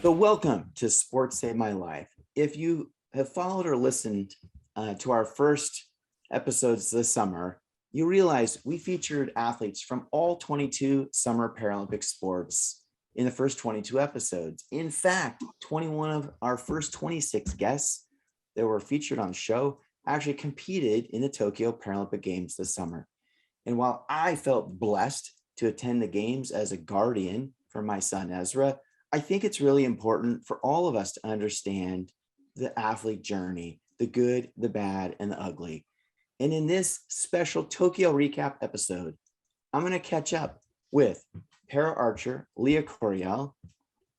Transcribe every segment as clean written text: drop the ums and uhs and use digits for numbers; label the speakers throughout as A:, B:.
A: So welcome to Sports Saved My Life. If you have followed or listened to our first episodes this summer, you realize we featured athletes from all 22 summer Paralympic sports in the first 22 episodes. In fact, 21 of our first 26 guests that were featured on the show actually competed in the Tokyo Paralympic Games this summer. And while I felt blessed to attend the games as a guardian for my son Ezra, I think it's really important for all of us to understand the athlete journey, the good, the bad, and the ugly. And in this special Tokyo recap episode, I'm going to catch up with para archer Leah Coriel,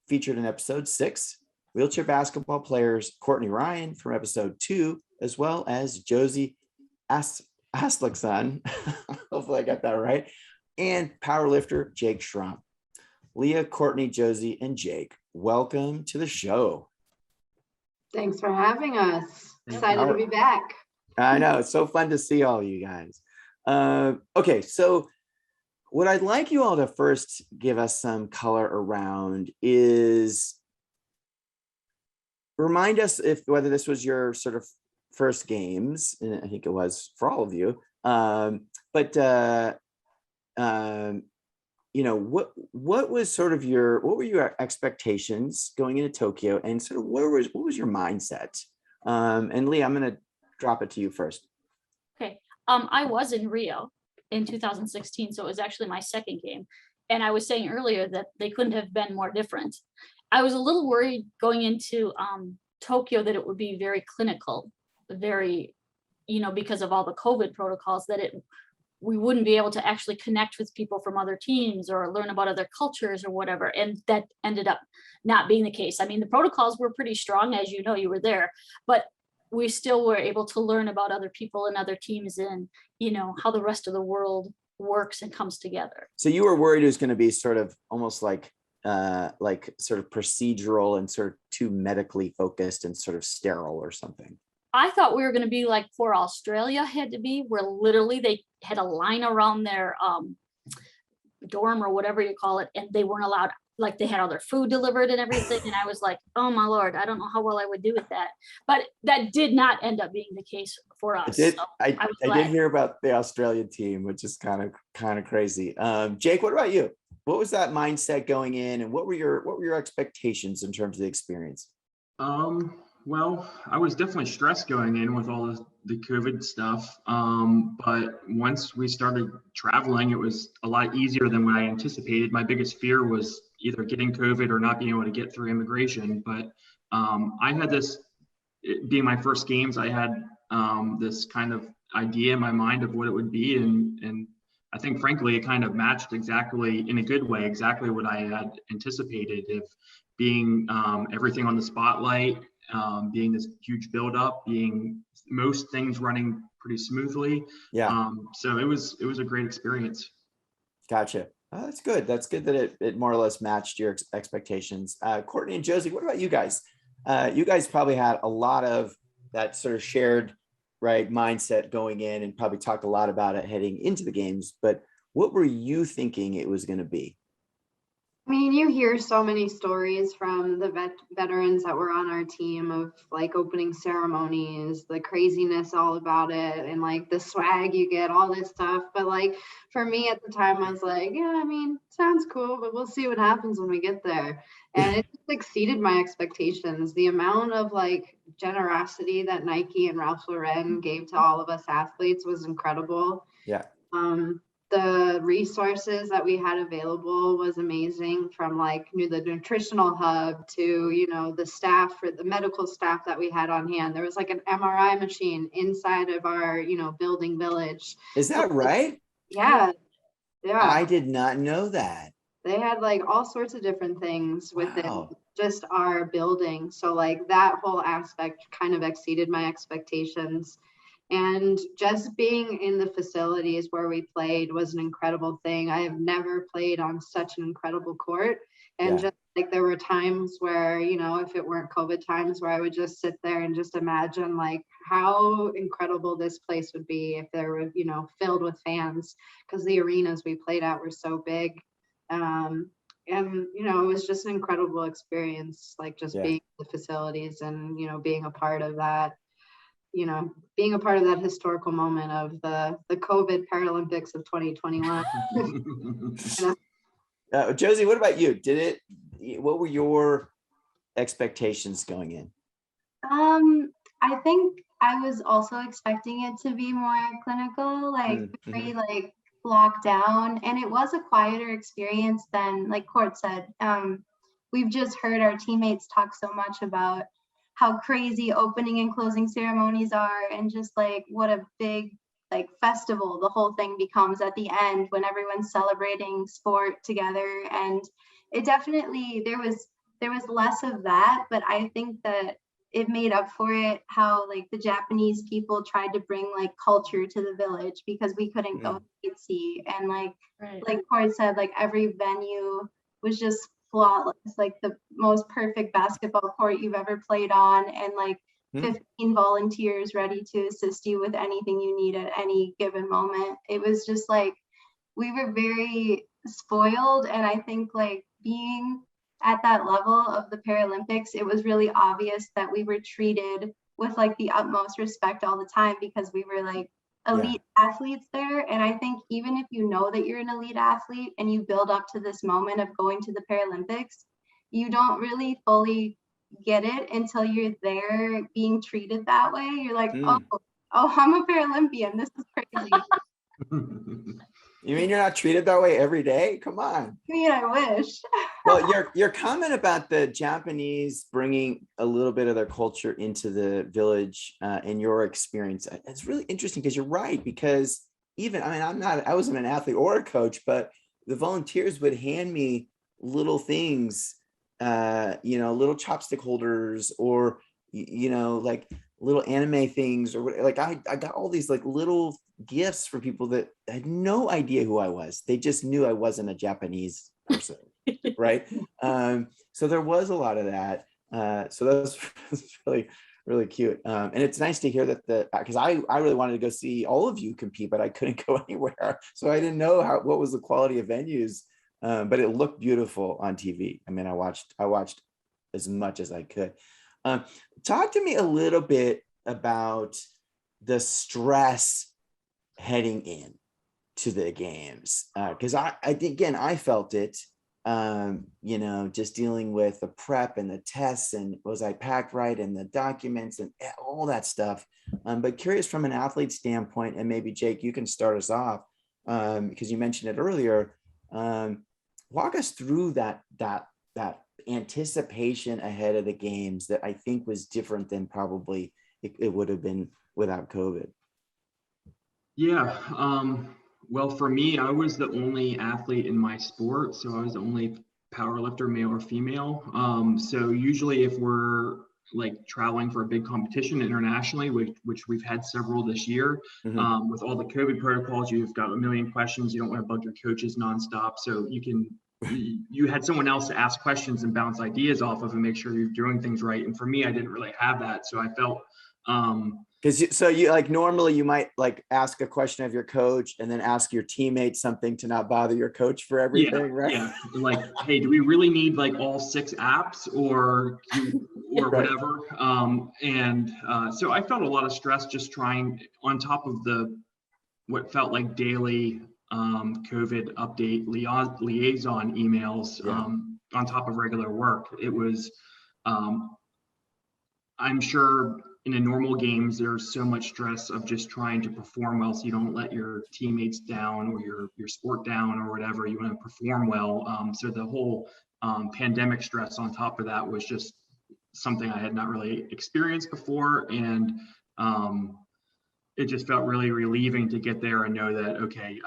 A: featured in episode 6, wheelchair basketball players Courtney Ryan from episode 2, as well as Josie Aslakson, hopefully I got that right, and powerlifter Jake Schrum. Leah, Courtney, Josie, and Jake, welcome to the show.
B: Thanks for having us. Excited to be back.
A: I know, it's so fun to see all you guys. Okay, so what I'd like you all to first give us some color around is remind us whether this was your sort of first games, and I think it was for all of you, what was sort of what were your expectations going into Tokyo, and sort of what was your mindset? And Lee, I'm going to drop it to you first.
C: Okay. I was in Rio in 2016, so it was actually my second game. And I was saying earlier that they couldn't have been more different. I was a little worried going into Tokyo that it would be very clinical, very, because of all the COVID protocols, that we wouldn't be able to actually connect with people from other teams or learn about other cultures or whatever. And that ended up not being the case. I mean, the protocols were pretty strong, as you know, you were there, but we still were able to learn about other people and other teams and, how the rest of the world works and comes together.
A: So you were worried it was going to be sort of almost like sort of procedural and sort of too medically focused and sort of sterile or something.
C: I thought we were going to be like for Australia had to be, where literally they had a line around their dorm or whatever you call it, and they weren't allowed, like they had all their food delivered and everything. And I was like, oh my Lord, I don't know how well I would do with that. But that did not end up being the case for us.
A: I did hear about the Australian team, which is kind of crazy. Jake, what about you? What was that mindset going in, and what were your expectations in terms of the experience?
D: Well, I was definitely stressed going in with all the COVID stuff. But once we started traveling, it was a lot easier than what I anticipated. My biggest fear was either getting COVID or not being able to get through immigration. But I had this, it being my first games, I had this kind of idea in my mind of what it would be. And I think, frankly, it kind of matched exactly, in a good way, exactly what I had anticipated, if being everything on the spotlight, being this huge buildup, being most things running pretty smoothly.
A: Yeah.
D: So it was a great experience.
A: Gotcha. Oh, that's good. That's good that it more or less matched your expectations. Courtney and Josie, what about you guys? You guys probably had a lot of that sort of shared mindset going in, and probably talked a lot about it heading into the games. But what were you thinking it was going to be?
B: I mean, you hear so many stories from the veterans that were on our team of like opening ceremonies, the craziness all about it, and like the swag you get, all this stuff. But like for me at the time, I was like, yeah, I mean, sounds cool, but we'll see what happens when we get there. And it just exceeded my expectations. The amount of like generosity that Nike and Ralph Lauren gave to all of us athletes was incredible.
A: Yeah.
B: The resources that we had available was amazing, from like the nutritional hub to, the staff, for the medical staff that we had on hand. There was like an MRI machine inside of our, building village.
A: Is that right?
B: Yeah.
A: I did not know that.
B: They had like all sorts of different things within just our building. So like that whole aspect kind of exceeded my expectations. And just being in the facilities where we played was an incredible thing. I have never played on such an incredible court. And just like there were times where, if it weren't COVID times, where I would just sit there and just imagine like how incredible this place would be if there were, filled with fans, because the arenas we played at were so big. And, you know, it was just an incredible experience, like just
A: Yeah.
B: being in the facilities and, you know, being a part of that, you know, being a part of that historical moment of the COVID Paralympics of 2021.
A: Josie, what about you? What were your expectations going in?
E: I think I was also expecting it to be more clinical, like very like locked down, and it was a quieter experience than, like Court said. We've just heard our teammates talk so much about how crazy opening and closing ceremonies are, and just like what a big like festival the whole thing becomes at the end when everyone's celebrating sport together. And it definitely, there was less of that, but I think that it made up for it how like the Japanese people tried to bring like culture to the village, because we couldn't go see, and like Corey said, like every venue was just flawless, like the most perfect basketball court you've ever played on, and like 15 volunteers ready to assist you with anything you need at any given moment. It was just like we were very spoiled, and I think like being at that level of the Paralympics, it was really obvious that we were treated with like the utmost respect all the time, because we were like elite athletes there. And I think even if you know that you're an elite athlete and you build up to this moment of going to the Paralympics, you don't really fully get it until you're there being treated that way. You're like, oh, I'm a Paralympian. This is crazy.
A: You mean you're not treated that way every day? Come on.
E: I mean, I wish.
A: Well, your comment about the Japanese bringing a little bit of their culture into the village in your experience, it's really interesting, because you're right. Because even, I mean, I wasn't an athlete or a coach, but the volunteers would hand me little things, you know, little chopstick holders, or, you know, like little anime things, or like I got all these like little gifts for people that had no idea who I was. They just knew I wasn't a Japanese person, right? So there was a lot of that. So that was really, really cute. And it's nice to hear that because I really wanted to go see all of you compete, but I couldn't go anywhere. So I didn't know what was the quality of venues, but it looked beautiful on TV. I mean, I watched as much as I could. Talk to me a little bit about the stress heading in to the games, because I again, I felt it, you know, just dealing with the prep and the tests, and was I packed right, and the documents and all that stuff. But curious from an athlete standpoint, and maybe Jake, you can start us off, because you mentioned it earlier. Walk us through that anticipation ahead of the games that I think was different than probably it would have been without COVID.
D: Yeah. Well, for me, I was the only athlete in my sport. So I was the only powerlifter, male or female. So usually if we're like traveling for a big competition internationally, which we've had several this year, with all the COVID protocols, you've got a million questions. You don't want to bug your coaches nonstop. So you had someone else to ask questions and bounce ideas off of and make sure you're doing things right. And for me, I didn't really have that. So I felt,
A: so you like normally you might like ask a question of your coach and then ask your teammates something to not bother your coach for everything, right?
D: Yeah, like, hey, do we really need like all 6 apps or whatever? So I felt a lot of stress just trying, on top of what felt like daily COVID update liaison emails, on top of regular work. It was, I'm sure in a normal games, there's so much stress of just trying to perform well, so you don't let your teammates down or your sport down or whatever. You want to perform well. So the whole pandemic stress on top of that was just something I had not really experienced before. And it just felt really relieving to get there and know that, okay,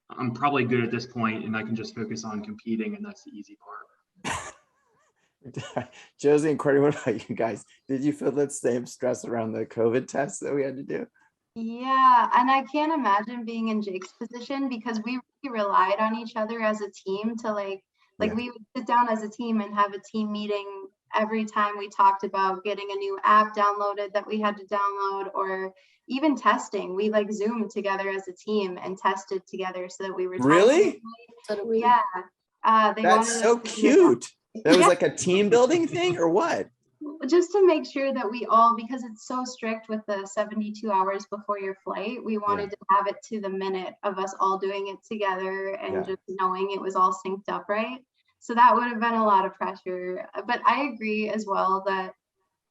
D: I'm probably good at this point and I can just focus on competing, and that's the easy part.
A: Josie and Courtney, what about you guys? Did you feel that same stress around the COVID tests that we had to do?
E: Yeah, and I can't imagine being in Jake's position, because we really relied on each other as a team to like we would sit down as a team and have a team meeting every time we talked about getting a new app downloaded that we had to download, or even testing. We like Zoomed together as a team and tested together so that we were
A: really.
E: Yeah. They
A: That's
E: wanted
A: so
E: us to do
A: cute. That was
C: Yeah.
A: like a team building thing or what?
E: just to make sure that we all, because it's so strict with the 72 hours before your flight, we wanted to have it to the minute of us all doing it together and just knowing it was all synced up right. So that would have been a lot of pressure. But I agree as well that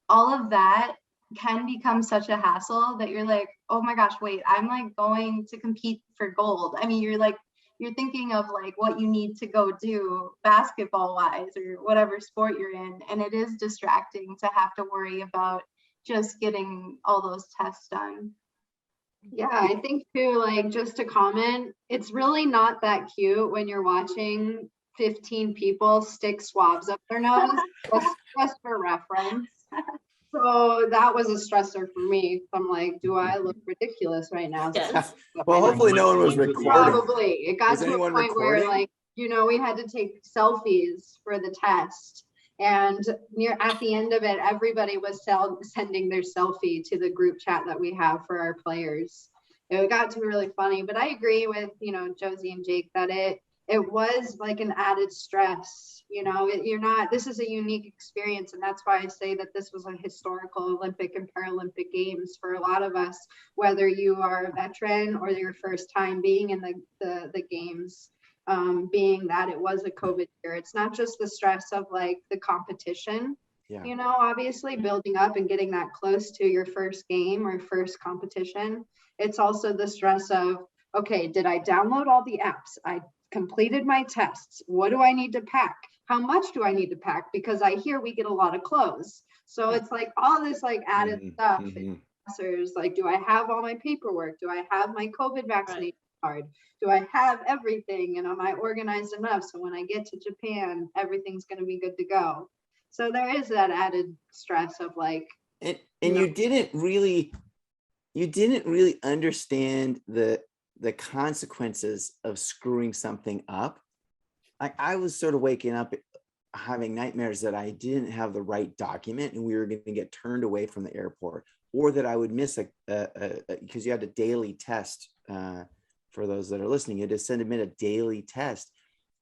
E: all of that can become such a hassle that you're like, oh my gosh, wait, I'm like going to compete for gold. I mean, you're thinking of like what you need to go do basketball wise or whatever sport you're in. And it is distracting to have to worry about just getting all those tests done.
B: Yeah, I think too, like just to comment, it's really not that cute when you're watching 15 people stick swabs up their nose, just for reference. So that was a stressor for me. I'm like, do I look ridiculous right now?
C: Yes.
A: Well, hopefully no one was recording.
B: Probably. It got
A: Was
B: to a
A: anyone
B: point where
A: recording?
B: like, we had to take selfies for the test. And at the end of it, everybody was sending their selfie to the group chat that we have for our players. It got to be really funny, but I agree with, Josie and Jake that it was like an added stress. This is a unique experience. And that's why I say that this was a historical Olympic and Paralympic Games for a lot of us, whether you are a veteran or your first time being in the games, being that it was a COVID year. It's not just the stress of like the competition, obviously building up and getting that close to your first game or first competition. It's also the stress of, okay, did I download all the apps? I completed my tests. What do I need to pack? How much do I need to pack? Because I hear we get a lot of clothes. So it's like all this like added stuff. Like, do I have all my paperwork? Do I have my COVID vaccination card? Do I have everything? And am I organized enough so when I get to Japan, everything's going to be good to go? So there is that added stress of like.
A: And you didn't really understand the consequences of screwing something up. Like I was sort of waking up having nightmares that I didn't have the right document and we were going to get turned away from the airport, or that I would miss because you had a daily test. For those that are listening, you had to send them in a daily test.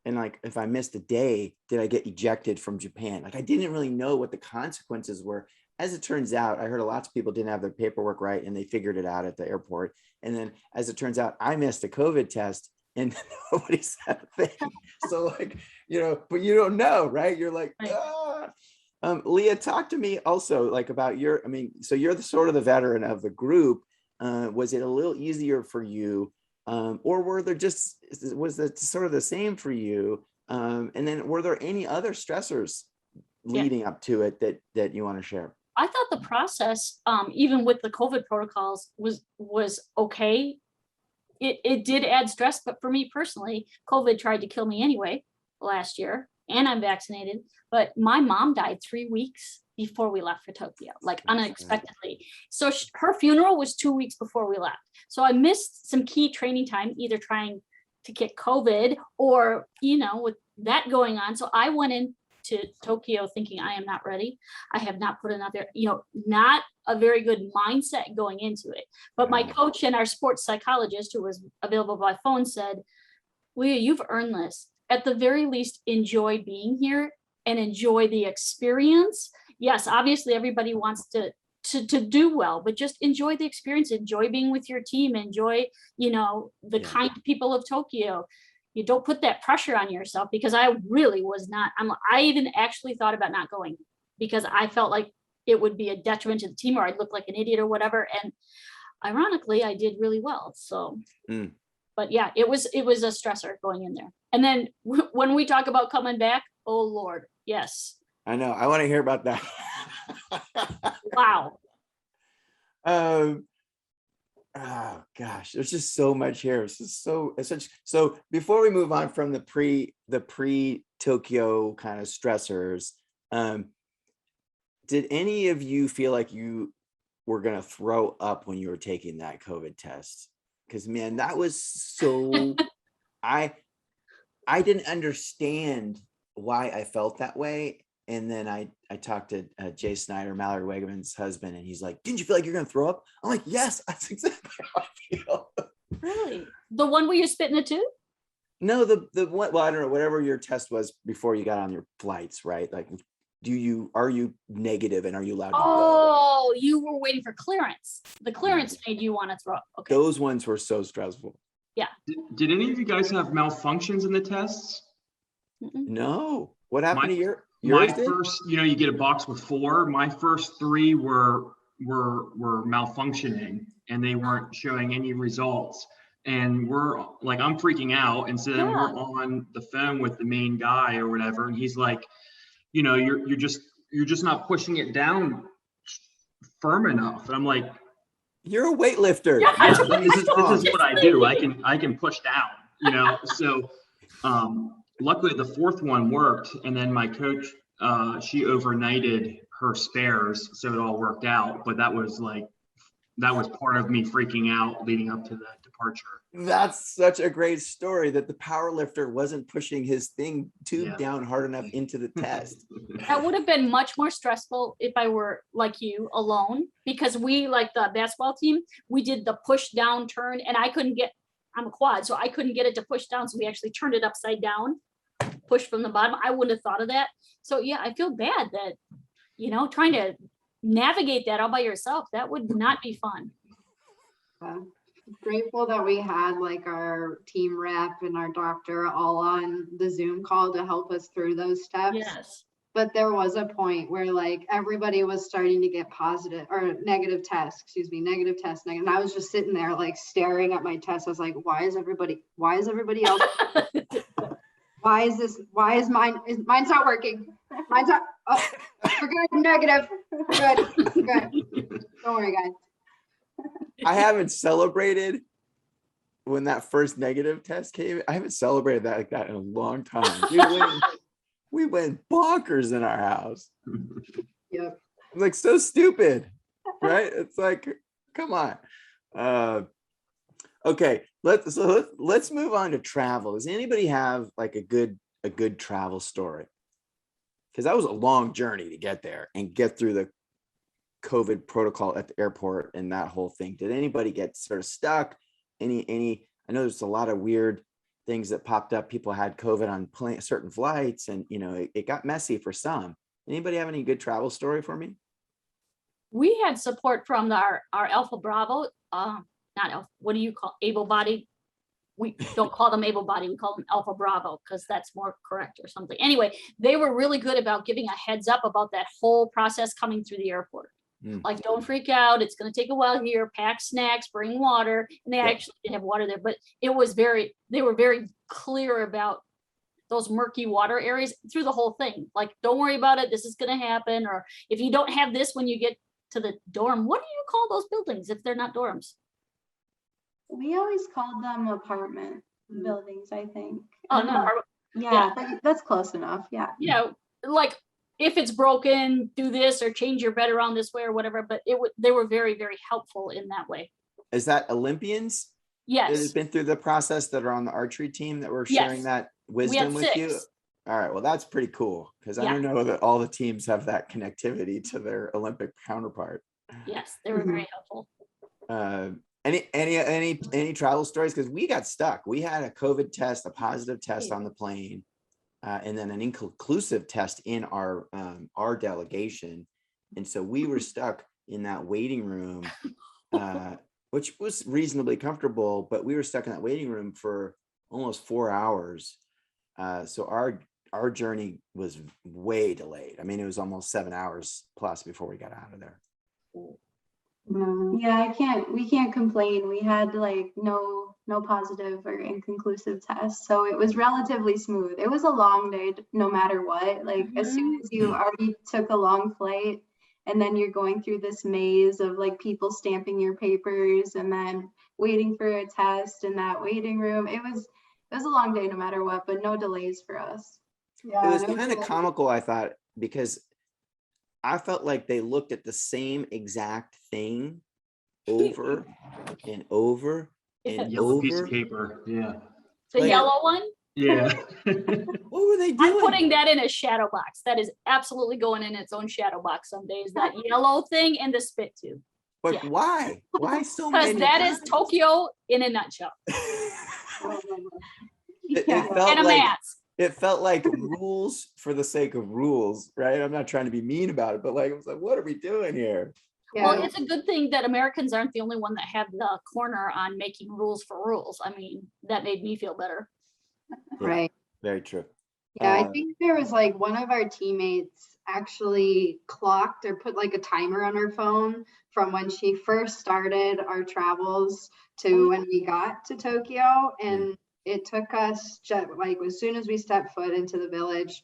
A: And like, if I missed a day, did I get ejected from Japan? Like I didn't really know what the consequences were. As it turns out, I heard lots of people didn't have their paperwork right and they figured it out at the airport. And then as it turns out, I missed a COVID test and nobody said a thing. So like, but you don't know, right? You're like, ah. Leah, talk to me also like about so you're the sort of the veteran of the group. Was it a little easier for you? Or was it sort of the same for you? And then were there any other stressors leading up to it that you want to share?
C: I thought the process, even with the COVID protocols, was okay. It did add stress, but for me personally, COVID tried to kill me anyway last year, and I'm vaccinated. But my mom died 3 weeks before we left for Tokyo, like unexpectedly. So her funeral was 2 weeks before we left. So I missed some key training time, either trying to get COVID or, with that going on. So I went into Tokyo thinking I am not ready. I have not put another, not a very good mindset going into it. But my coach and our sports psychologist, who was available by phone, said, Leah, you've earned this. At the very least, enjoy being here and enjoy the experience. Yes, obviously everybody wants to do well, but just enjoy the experience, enjoy being with your team, enjoy, the kind people of Tokyo. You don't put that pressure on yourself, because I really was not, I even actually thought about not going because I felt like it would be a detriment to the team or I'd look like an idiot or whatever. And ironically, I did really well. So, but yeah, it was a stressor going in there. And then when we talk about coming back, oh Lord, yes.
A: I know. I want to hear about that.
C: Wow.
A: Oh gosh, there's just so much here. So before we move on from the pre Tokyo kind of stressors, did any of you feel like you were gonna throw up when you were taking that COVID test? Because man, that was so I didn't understand why I felt that way. And then I talked to Jay Snyder, Mallory Wegman's husband, and he's like, didn't you feel like you're going to throw up? I'm like, yes, that's exactly how I feel.
C: Really? The one where you spit in the tube?
A: No, the one, well, I don't know, whatever your test was before you got on your flights, right? Like, are you negative and are you allowed to go?
C: Oh, you were waiting for clearance. The clearance made you want to throw. Okay.
A: Those ones were so stressful.
D: Did any of you guys have malfunctions in the tests?
C: Mm-mm.
A: No. What happened to yours?
D: My
A: did?
D: first, you get a box with 4. My first 3 were malfunctioning and they weren't showing any results. And we're like, I'm freaking out. And so then we're on the phone with the main guy or whatever. And he's like, you're just not pushing it down firm enough. And I'm like,
A: You're a weightlifter.
C: Yeah.
D: this is what I do. I can push down, So luckily the 4th one worked. And then my coach, she overnighted her spares, so it all worked out. But that was part of me freaking out leading up to the departure.
A: That's such a great story that the power lifter wasn't pushing his tube down hard enough into the test.
C: That would have been much more stressful if I were like you alone, because we, like the basketball team, we did the push down turn and I'm a quad, so I couldn't get it to push down. So we actually turned it upside down, push from the bottom. I wouldn't have thought of that. So yeah, I feel bad that, trying to navigate that all by yourself, that would not be fun.
B: Grateful that we had like our team rep and our doctor all on the Zoom call to help us through those steps.
C: Yes.
B: But there was a point where like everybody was starting to get negative tests. And I was just sitting there like staring at my test. I was like, why is everybody else? Mine's not working. We're good, negative. Good. Don't worry, guys.
A: I haven't celebrated when that first negative test came. I haven't celebrated that like that in a long time. We went bonkers in our house.
B: Yep.
A: Like so stupid, right? It's like, come on. Okay, let's move on to travel. Does anybody have like a good travel story? Because that was a long journey to get there and get through the COVID protocol at the airport and that whole thing. Did anybody get sort of stuck? I know there's a lot of weird things that popped up. People had COVID on certain flights and it got messy for some. Anybody have any good travel story for me?
C: We had support from our Alpha Bravo, not Alpha, what do you call able-bodied? We don't call them able-bodied, we call them Alpha Bravo because that's more correct or something. Anyway, they were really good about giving a heads up about that whole process coming through the airport. Like, don't freak out. It's going to take a while here. Pack snacks, bring water. And they actually did have water there, but they were very clear about those murky water areas through the whole thing. Like, don't worry about it. This is going to happen. Or if you don't have this when you get to the dorm, what do you call those buildings if they're not dorms?
E: We always called them apartment buildings, I think.
C: Oh, no.
E: Yeah, that's close enough. Yeah.
C: Like, if it's broken, do this or change your bed around this way or whatever. But they were very, very helpful in that way.
A: Is that Olympians?
C: Yes.
A: That have been through the process that are on the archery team that were sharing that wisdom with
C: 6.
A: you? All right. Well, that's pretty cool because I don't know that all the teams have that connectivity to their Olympic counterpart.
C: Yes, they were very helpful.
A: Any travel stories? Because we got stuck. We had a COVID test, a positive test on the plane. And then an inconclusive test in our delegation. And so we were stuck in that waiting room, which was reasonably comfortable, but we were stuck in that waiting room for almost 4 hours. So our journey was way delayed. I mean, it was almost 7 hours plus before we got out of there.
E: Yeah, we can't complain. We had like no positive or inconclusive tests, so it was relatively smooth. It was a long day no matter what. Like as soon as you already took a long flight and then you're going through this maze of like people stamping your papers and then waiting for a test in that waiting room, it was a long day no matter what, but no delays for us.
B: Yeah,
A: it was kind of comical, I thought, because I felt like they looked at the same exact thing over and over and
D: Yellow
A: over.
D: piece of paper. Yeah.
C: The yellow one?
D: Yeah.
A: What were they doing?
C: I'm putting that in a shadow box. That is absolutely going in its own shadow box some days. That yellow thing and the spit tube.
A: But why? Why so many?
C: Because that is Tokyo in a nutshell.
A: It
E: Yeah.
A: felt
C: And a
A: like
C: mask.
A: it felt like rules for the sake of rules, right? I'm not trying to be mean about it, but like, it was like, what are we doing here?
C: Well,
B: Yeah.
C: it's a good thing that Americans aren't the only one that have the corner on making rules for rules. I mean, that made me feel better.
A: Yeah,
B: Right.
A: very true.
B: Yeah, I
A: Uh,
B: think there was like one of our teammates actually clocked or put like a timer on her phone from when she first started our travels to when we got to Tokyo. And it took us like as soon as we stepped foot into the village,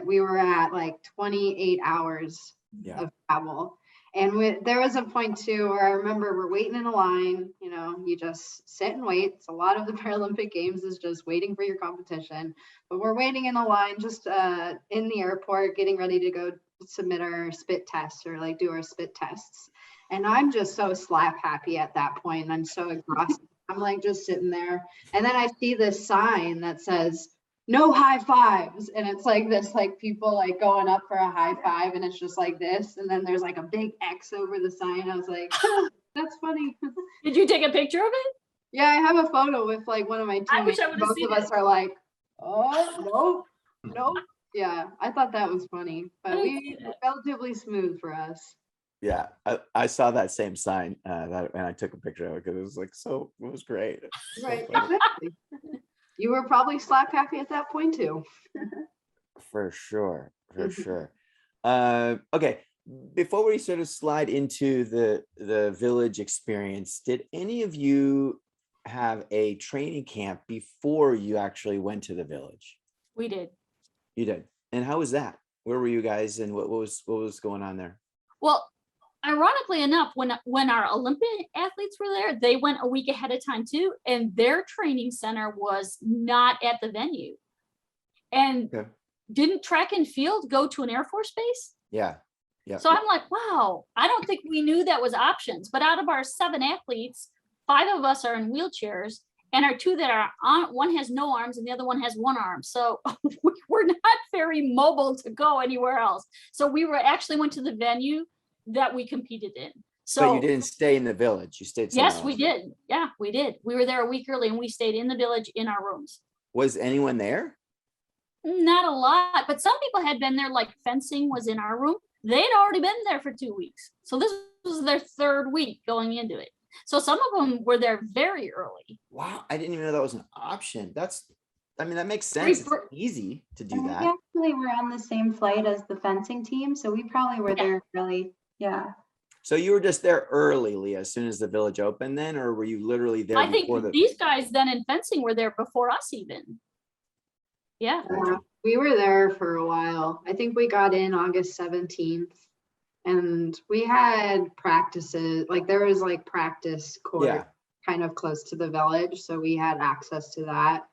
B: we were at like 28 hours
A: Yeah.
B: of travel. And there was a point too where I remember we're waiting in a line, you know, you just sit and wait. It's a lot of the Paralympic Games is just waiting for your competition. But we're waiting in a line just in the airport, getting ready to go submit our spit tests or like do our spit tests. And I'm just so slap happy at that point. And I'm so exhausted. I'm like just sitting there. And then I see this sign that says, no high fives. And it's like this, like people like going up for a high five. And it's just like this. And then there's like a big X over the sign. I was like, oh, that's funny.
C: Did you take a picture of it?
B: Yeah, I have a photo with like one of my
C: I wish
B: teammates.
C: I would've
B: Both
C: seen
B: of us are like, oh, nope. Yeah, I thought that was funny,
C: I
B: but
C: didn't see that.
B: relatively smooth for us.
A: Yeah, I saw that same sign and I took a picture of it because it was like it was great. So
B: Right,
A: funny.
B: exactly. You were probably slap happy at that point too.
A: For sure, for
B: Mhm.
A: sure. Okay, before we sort of slide into the village experience, did any of you have a training camp before you actually went to the village?
C: We did.
A: You did. And how was that? Where were you guys and what was going on there?
C: Well, ironically enough, when our Olympic athletes were there, they went a week ahead of time too, and their training center was not at the venue. And
A: Okay.
C: didn't track and field go to an Air Force base?
A: Yeah. Yeah.
C: So I'm like, wow, I don't think we knew that was options. But out of our 7 athletes, 5 of us are in wheelchairs, and our 2 that are on, one has no arms and the other one has 1 arm. So we're not very mobile to go anywhere else. So we actually went to the venue that we competed in.
A: But you
C: So
A: didn't stay in the village. You stayed somewhere
C: yes, we
A: else.
C: did. Yeah, we did. We were there a week early and we stayed in the village in our rooms.
A: Was anyone there?
C: Not a lot, but some people had been there, like fencing was in our room. They'd already been there for 2 weeks. So this was their 3rd week going into it. So some of them were there very early.
A: Wow, I didn't even know that was an option. I mean, that makes sense. It's easy to do
E: And we
A: that.
E: actually were on the same flight as the fencing team, so we probably were
C: Yeah.
E: there early. Yeah.
A: So you were just there early, Leah, as soon as the village opened then, or were you literally there
C: I think
A: before the?
C: these guys then in fencing were there before us even. Yeah.
A: Gotcha.
B: We were there for a while. I think we got in August 17th. And we had practices, like there was like practice court
A: Yeah.
B: kind of close to the village. So we had access to that.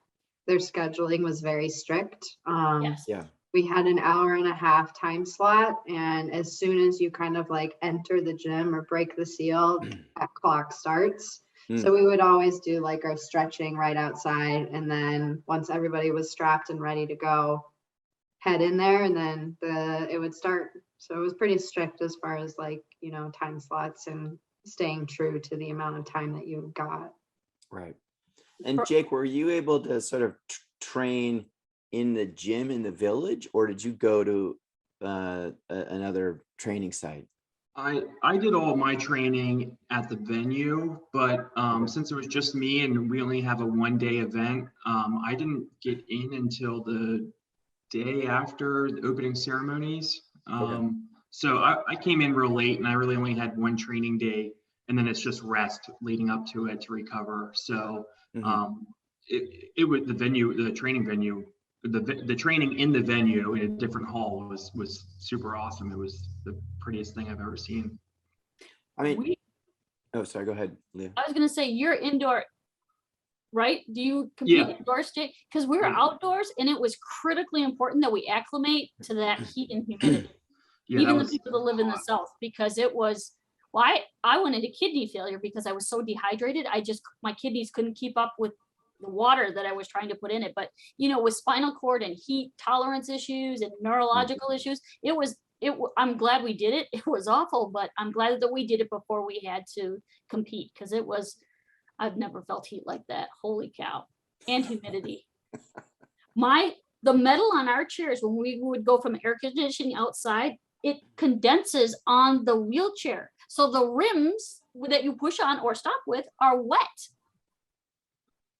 B: Their scheduling was very strict.
C: Yes.
A: Yeah.
B: We had an 1.5-hour time slot. And as soon as you kind of like enter the gym or break the seal, that clock starts. So we would always do like our stretching right outside. And then once everybody was strapped and ready to go, head in there and then it would start. So it was pretty strict as far as like, you know, time slots and staying true to the amount of time that you got.
A: Right. And Jake, were you able to sort of train in the gym in the village, or did you go to another training site?
D: I did all my training at the venue, but since it was just me and we only have a 1-day event, I didn't get in until the day after the opening ceremonies. So I came in real late and I really only had 1 training day, and then it's just rest leading up to it to recover. So it was the venue, the training venue, the training in the venue in a different hall was super awesome. It was the prettiest thing I've ever seen.
A: I mean, oh, sorry, go ahead, Leah.
C: I was gonna say you're indoor, right? Do you compete indoors, Jake? Because we were outdoors and it was critically important that we acclimate to that heat and humidity. Even the people that live in the South, because it was, well, I went into kidney failure because I was so dehydrated. My kidneys couldn't keep up with the water that I was trying to put in it. But, you know, with spinal cord and heat tolerance issues and neurological issues, I'm glad we did it. It was awful, but I'm glad that we did it before we had to compete, because I've never felt heat like that. Holy cow. And humidity. The metal on our chairs, when we would go from air conditioning outside, it condenses on the wheelchair. So the rims that you push on or stop with are wet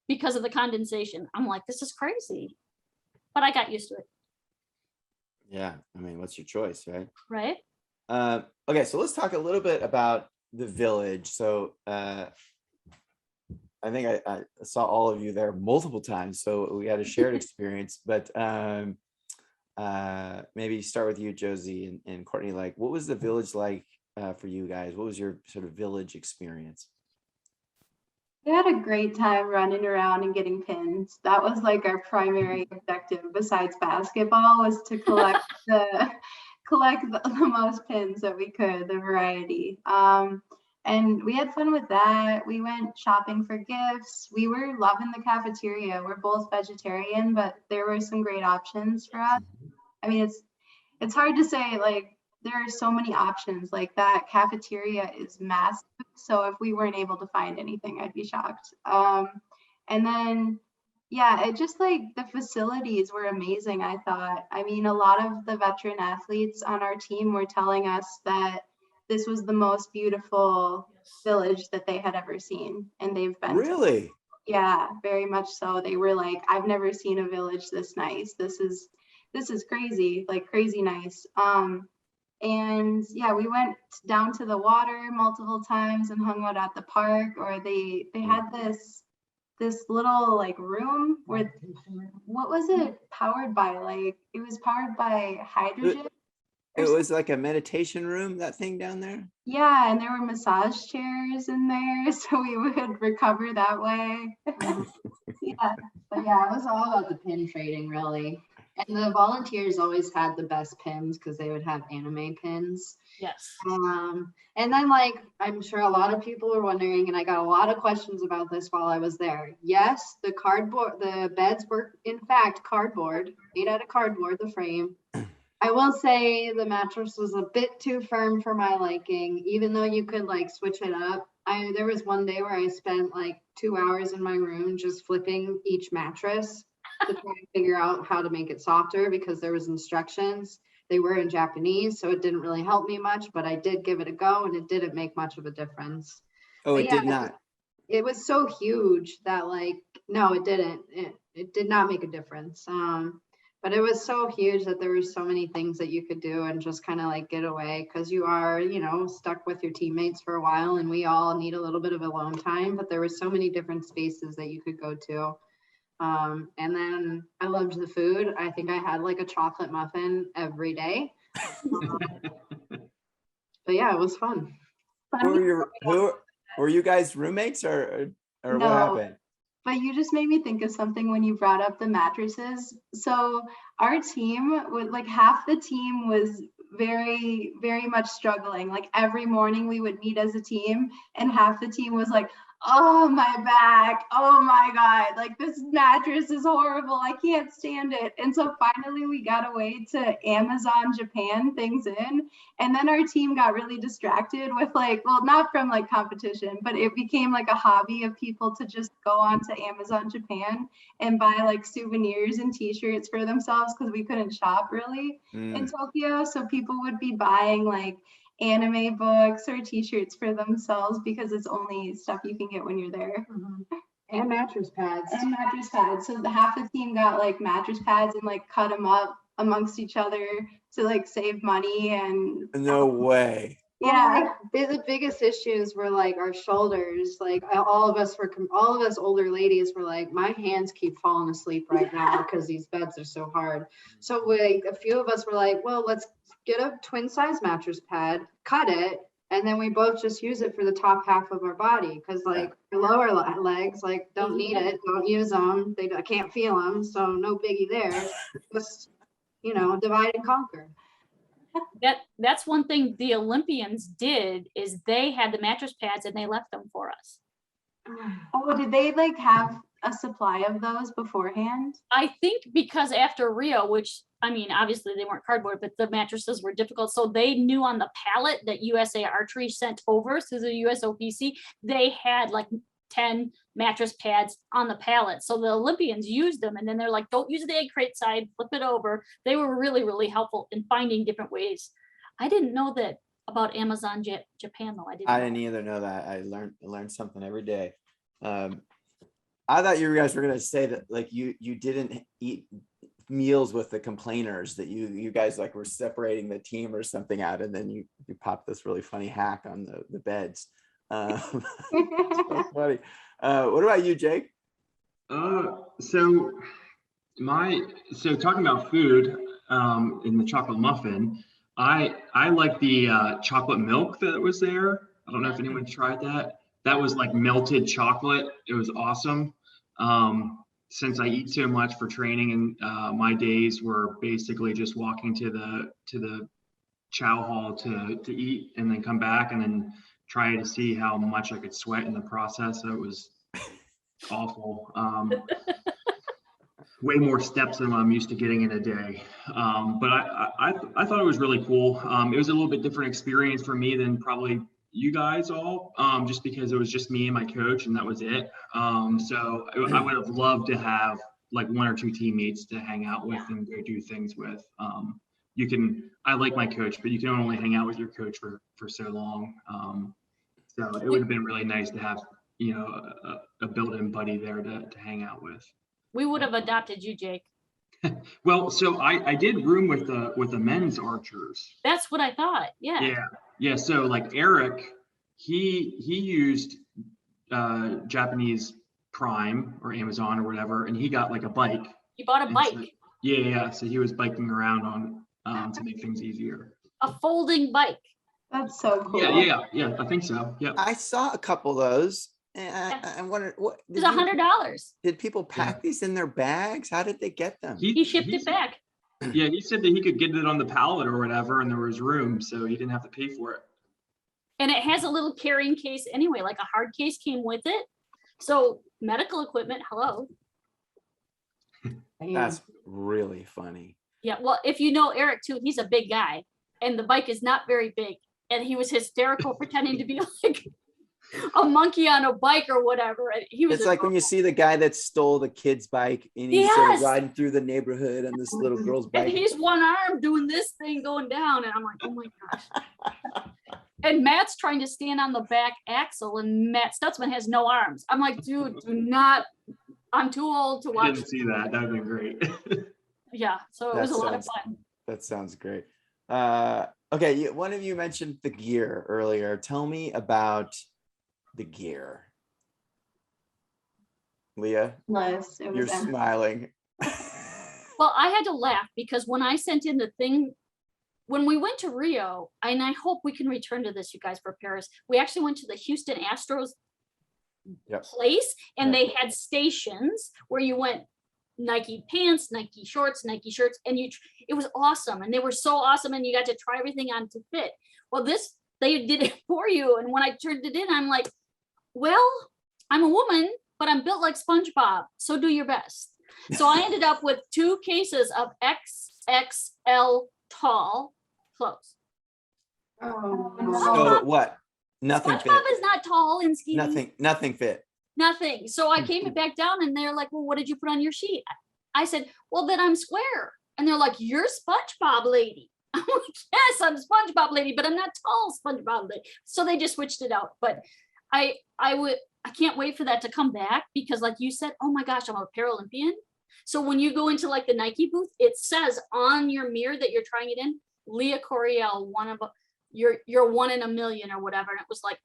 C: because of the condensation. I'm like, this is crazy. But I got used to it.
A: Yeah, I mean, what's your choice, right?
C: Right.
A: Okay, so let's talk a little bit about the village. So I think I saw all of you there multiple times, so we had a shared experience. But maybe start with you, Josie and Courtney. Like, what was the village like for you guys? What was your sort of village experience?
E: We had a great time running around and getting pins. That was like our primary objective besides basketball, was to collect the most pins that we could, the variety. And we had fun with that. We went shopping for gifts. We were loving the cafeteria. We're both vegetarian, but there were some great options for us. I mean, it's hard to say, like, there are so many options. Like, that cafeteria is massive. So if we weren't able to find anything, I'd be shocked. And then, yeah, it just, like, the facilities were amazing, I thought. I mean, a lot of the veteran athletes on our team were telling us that this was the most beautiful village that they had ever seen. And they've been
A: Really?
E: Yeah, very much so. They were like, I've never seen a village this nice. This is crazy, like crazy nice. And yeah, we went down to the water multiple times and hung out at the park. Or they had this little like room where, what was it powered by? Like, it was powered by hydrogen.
A: It was like a meditation room, that thing down there?
E: Yeah, and there were massage chairs in there, so we would recover that way. Yeah.
B: But yeah, it was all about the pin trading, really. And the volunteers always had the best pins because they would have anime pins.
C: Yes.
B: And then, like, I'm sure a lot of people were wondering, and I got a lot of questions about this while I was there. Yes, the beds were in fact cardboard, made out of cardboard, the frame. I will say the mattress was a bit too firm for my liking, even though you could like switch it up. There was one day where I spent like 2 hours in my room just flipping each mattress to try to figure out how to make it softer, because there was instructions. They were in Japanese, so it didn't really help me much, but I did give it a go and it didn't make much of a difference.
A: Oh,
B: But
A: it
B: yeah,
A: did not.
B: It was so huge that, like, no, it didn't. It did not make a difference. But it was so huge that there were so many things that you could do and just kind of like get away, because you are, stuck with your teammates for a while, and we all need a little bit of alone time, but there were so many different spaces that you could go to. And then I loved the food. I think I had like a chocolate muffin every day. But yeah, it was fun.
A: Who were you guys roommates or what
E: No.
A: happened?
E: But you just made me think of something when you brought up the mattresses. So our team would, like, half the team was very, very much struggling. Like, every morning we would meet as a team, and half the team was like, oh, my back, oh my God, like, this mattress is horrible, I can't stand it. And so finally we got away to Amazon Japan things in, and then our team got really distracted with, like, well, not from like competition, but it became like a hobby of people to just go on to Amazon Japan and buy like souvenirs and t-shirts for themselves, because we couldn't shop really in Tokyo. So people would be buying like anime books or t-shirts for themselves, because it's only stuff you can get when you're there.
B: And mattress pads.
E: So the half the team got like mattress pads and like cut them up amongst each other to like save money. And
A: No way.
E: yeah,
B: The biggest issues were like our shoulders. Like all of us older ladies were like, my hands keep falling asleep right now because these beds are so hard. So a few of us were like, well, let's get a twin size mattress pad, cut it, and then we both just use it for the top half of our body, because like our lower legs like don't need it, don't use them. I can't feel them, so no biggie there. Just divide and conquer.
C: That's one thing the Olympians did, is they had the mattress pads and they left them for us.
E: oh, did they like have a supply of those beforehand?
C: I think because after Rio, which, I mean, obviously they weren't cardboard, but the mattresses were difficult. So they knew on the pallet that USA Archery sent over through the USOPC, they had like 10 mattress pads on the pallet. So the Olympians used them, and then they're like, don't use the egg crate side, flip it over. They were really, really helpful in finding different ways. I didn't know that about Amazon Japan though.
A: I didn't either know that. I learned something every day. I thought you guys were gonna say that like you didn't eat meals with the complainers, that you guys like were separating the team or something out, and then you popped this really funny hack on the beds. So funny. What about you, Jake?
D: So talking about food, in the chocolate muffin, I like the chocolate milk that was there. I don't know if anyone tried that. That was like melted chocolate. It was awesome. Since I eat so much for training, and my days were basically just walking to the chow hall to eat and then come back and then try to see how much I could sweat in the process. So it was awful. Way more steps than what I'm used to getting in a day. But I thought it was really cool. It was a little bit different experience for me than probably you guys all, just because it was just me and my coach and that was it. So I would have loved to have like one or two teammates to hang out with and go do things with. I like my coach, but you can only hang out with your coach for so long. So it would have been really nice to have, a built-in buddy there to hang out with.
C: We would have adopted you, Jake.
D: Well, so I did room with the men's archers.
C: That's what I thought. Yeah.
D: Yeah. So like Eric, he used Japanese Prime or Amazon or whatever, and he got like a bike.
C: You bought a bike.
D: So, yeah. So he was biking around on to make things easier.
C: A folding bike.
E: That's so cool.
D: Yeah. I think so. Yeah.
A: I saw a couple of those. And I wondered, what
C: It's $100.
A: did people pack these in their bags? How did they get them?
C: He shipped it back.
D: Yeah, he said that he could get it on the pallet or whatever, and there was room, so he didn't have to pay for it.
C: And it has a little carrying case anyway, like a hard case came with it. So medical equipment, hello.
A: That's really funny.
C: Yeah, well, if you know Eric too, he's a big guy, and the bike is not very big, and he was hysterical pretending to be like a monkey on a bike or whatever. And he was.
A: It's like when you see the guy that stole the kid's bike and he's sort of riding through the neighborhood on this little girl's bike.
C: And he's one arm doing this thing going down, and I'm like, oh my gosh. And Matt's trying to stand on the back axle, and Matt Stutzman has no arms. I'm like, dude, do not. I'm too old to watch.
D: I didn't see that. That would be great.
C: Yeah, so it was a lot of fun.
A: That sounds great. Okay, one of you mentioned the gear earlier. Tell me about the gear. Leah, you're smiling.
C: Well, I had to laugh because when I sent in the thing, when we went to Rio, and I hope we can return to this, you guys, for Paris, we actually went to the Houston Astros place, and they had stations where you went Nike pants, Nike shorts, Nike shirts, and it was awesome. And they were so awesome, and you got to try everything on to fit. Well, they did it for you. And when I turned it in, I'm like, well, I'm a woman, but I'm built like SpongeBob. So do your best. So I ended up with 2 cases of XXL tall clothes.
E: Oh,
A: So what? Nothing fit.
C: SpongeBob is not tall and skinny.
A: Nothing fit.
C: Nothing. So I came back down, and they're like, well, what did you put on your sheet? I said, well, then I'm square. And they're like, you're SpongeBob lady. I'm like, yes, I'm SpongeBob lady, but I'm not tall SpongeBob lady. So they just switched it out. But I can't wait for that to come back, because like you said, oh my gosh, I'm a Paralympian. So when you go into like the Nike booth, it says on your mirror that you're trying it in, Leah Coriel, you're 1 in a million or whatever. And it was like,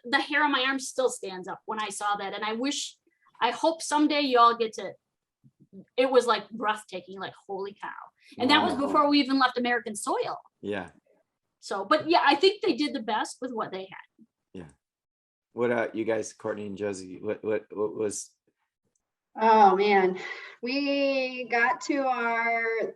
C: the hair on my arm still stands up when I saw that. And I hope someday y'all get to, it was like breathtaking, like, holy cow. And that was before we even left American soil.
A: Yeah.
C: So, but yeah, I think they did the best with what they had.
A: Yeah. What you guys, Courtney and Josie, what was?
B: Oh man, we got to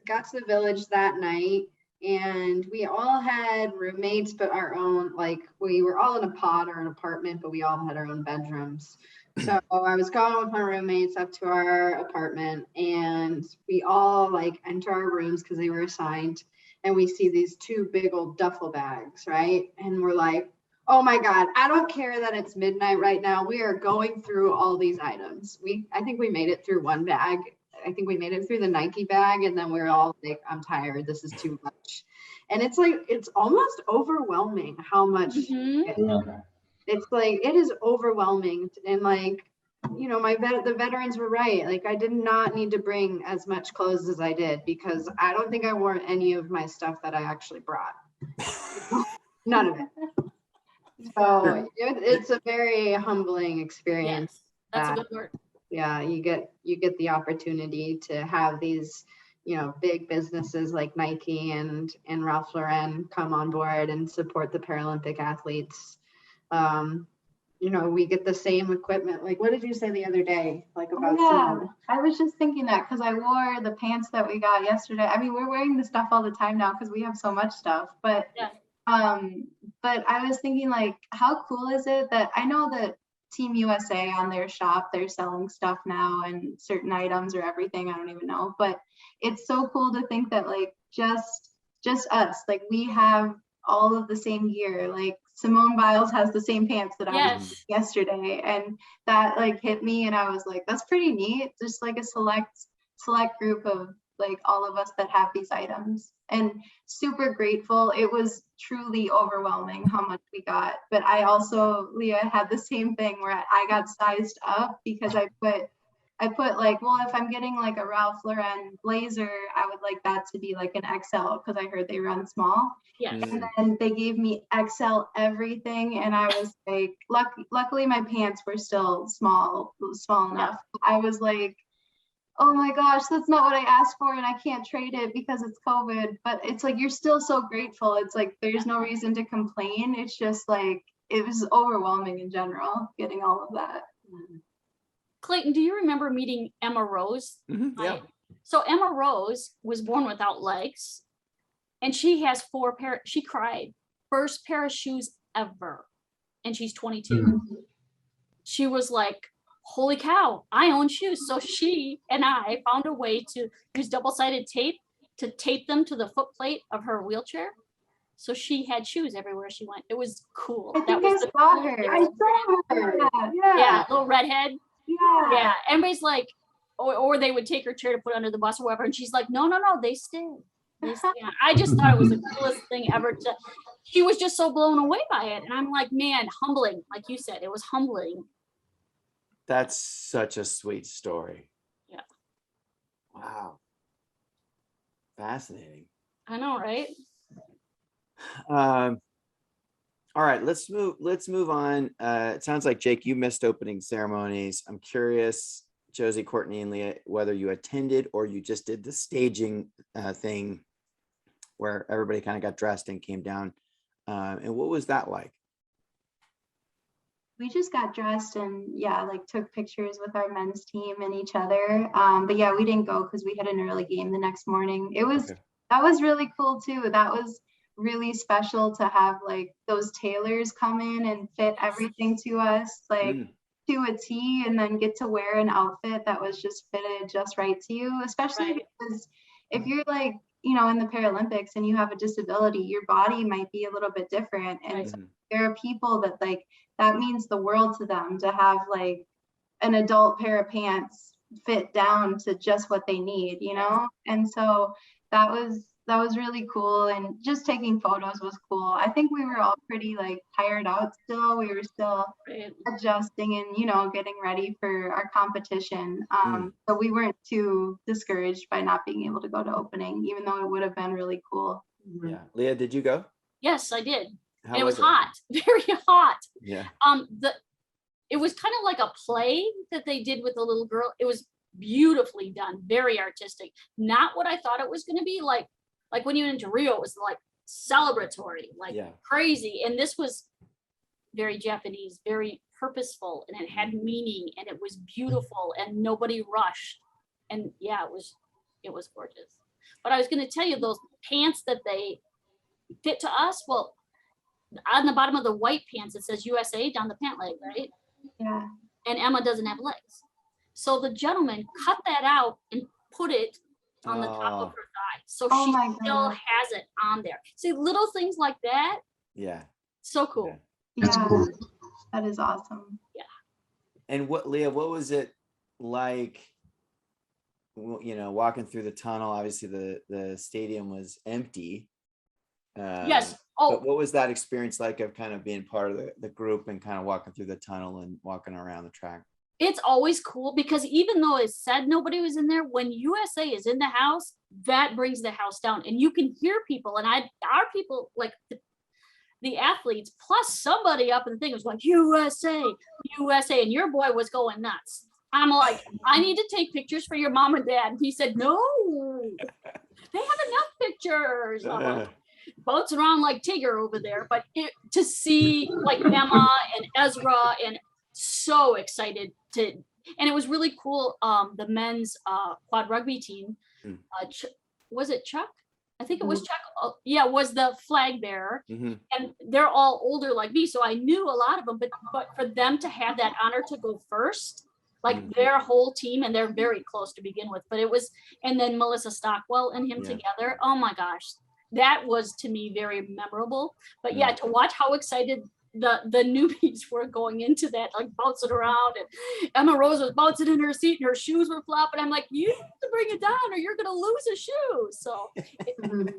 B: the village that night, and we all had roommates, but our own, like we were all in a pod or an apartment, but we all had our own bedrooms. So I was going with my roommates up to our apartment, and we all like enter our rooms because they were assigned, and we see these 2 big old duffel bags, right? And we're like, Oh my God. I don't care that it's midnight right now. We are going through all these items. I think we made it through one bag. I think we made it through the Nike bag, and then we're all like, I'm tired. This is too much. And it's like, it's almost overwhelming how much it's like, it is overwhelming. And like, you know, the veterans were right. Like, I did not need to bring as much clothes as I did, because I don't think I wore any of my stuff that I actually brought. None of it. So it's a very humbling experience.
C: Yes, that's a good word.
B: Yeah, you get the opportunity to have these, you know, big businesses like Nike and Ralph Lauren come on board and support the Paralympic athletes. You know, we get the same equipment. Like, what did you say the other day? Like about Simone?
E: I was just thinking that because I wore the pants that we got yesterday. I mean, we're wearing the stuff all the time now because we have so much stuff. But but I was thinking, like, how cool is it that I know that Team USA on their shop, they're selling stuff now and certain items or everything, I don't even know, but it's so cool to think that like just us, like we have all of the same gear. Like Simone Biles has the same pants that I was yesterday, and that like hit me, and I was like, that's pretty neat. Just like a select group of like all of us that have these items, and super grateful. It was truly overwhelming how much we got, but I also, Leah, had the same thing where I got sized up because I put like, well, if I'm getting like a Ralph Lauren blazer, I would like that to be like an XL because I heard they run small. And then they gave me XL everything, and I was like, luckily my pants were still small enough. I was like, oh my gosh, that's not what I asked for, and I can't trade it because it's COVID. But it's like, you're still so grateful. It's like, there's no reason to complain. It's just like, it was overwhelming in general, getting all of that.
C: Clayton, do you remember meeting Emma Rose?
A: Yeah.
C: So Emma Rose was born without legs, and she has she cried, first pair of shoes ever, and she's 22. She was like, holy cow, I own shoes. So she and I found a way to use double-sided tape to tape them to the foot plate of her wheelchair. So she had shoes everywhere she went. It was cool.
E: I think I saw her.
C: Yeah, little redhead.
E: Yeah.
C: Everybody's like, or they would take her chair to put under the bus or whatever. And she's like, no, they stay. I just thought it was the coolest thing ever. She was just so blown away by it. And I'm like, man, humbling. Like you said, it was humbling.
A: That's such a sweet story.
C: Yeah.
A: Wow. Fascinating.
C: I know, right?
A: All right, let's move on. It sounds like, Jake, you missed opening ceremonies. I'm curious, Josie, Courtney, and Leah, whether you attended or you just did the staging thing where everybody kind of got dressed and came down. And what was that like?
E: We just got dressed and like took pictures with our men's team and each other. But yeah, we didn't go because we had an early game the next morning. That was really cool too. That was really special to have like those tailors come in and fit everything to us, like to a T, and then get to wear an outfit that was just fitted just right to you, especially because if you're like, you know, in the Paralympics and you have a disability, your body might be a little bit different. And so there are people that like, that means the world to them to have like an adult pair of pants fit down to just what they need, you know? And so that was really cool. And just taking photos was cool. I think we were all pretty like tired out still. We were still adjusting and, you know, getting ready for our competition. So we weren't too discouraged by not being able to go to opening, even though it would have been really cool.
A: Yeah. Leah, did you go?
C: Yes, I did.
A: How
C: and it was
A: it?
C: hot, very hot.
A: Yeah.
C: It was kind of like a play that they did with the little girl. It was beautifully done, very artistic. Not what I thought it was going to be. Like when you went into Rio, it was like celebratory, like crazy. And this was very Japanese, very purposeful, and it had meaning, and it was beautiful, and nobody rushed. And yeah, it was gorgeous. But I was going to tell you, those pants that they fit to us, well, on the bottom of the white pants, it says USA down the pant leg, right?
E: Yeah.
C: And Emma doesn't have legs. So the gentleman cut that out and put it on the top of her thigh. So she still has it on there. See, little things like that.
A: Yeah.
C: So cool.
D: That's
E: Yeah,
D: cool.
E: that is awesome.
A: And Leah, what was it like, walking through the tunnel? Obviously the stadium was empty.
C: Yes.
A: But what was that experience like of kind of being part of the group and kind of walking through the tunnel and walking around the track?
C: It's always cool because even though it said nobody was in there, when USA is in the house, that brings the house down, and you can hear people. And our people, like the athletes, plus somebody up in the thing was like, USA, USA, and your boy was going nuts. I'm like, I need to take pictures for your mom and dad. And he said, no, they have enough pictures. I'm like, bouncing around like Tigger over there. But to see like Emma and Ezra, and so excited to, and it was really cool. The men's quad rugby team, was it Chuck? I think it was Chuck. Yeah, was the flag bearer, and they're all older like me, so I knew a lot of them. But for them to have that honor to go first, like their whole team, and they're very close to begin with. But it was, and then Melissa Stockwell and him together. Oh my gosh, that was to me very memorable. But yeah, to watch how excited the newbies were going into that, like bouncing around, and Emma Rose was bouncing in her seat and her shoes were flopping. I'm like, you have to bring it down or you're gonna lose a shoe. So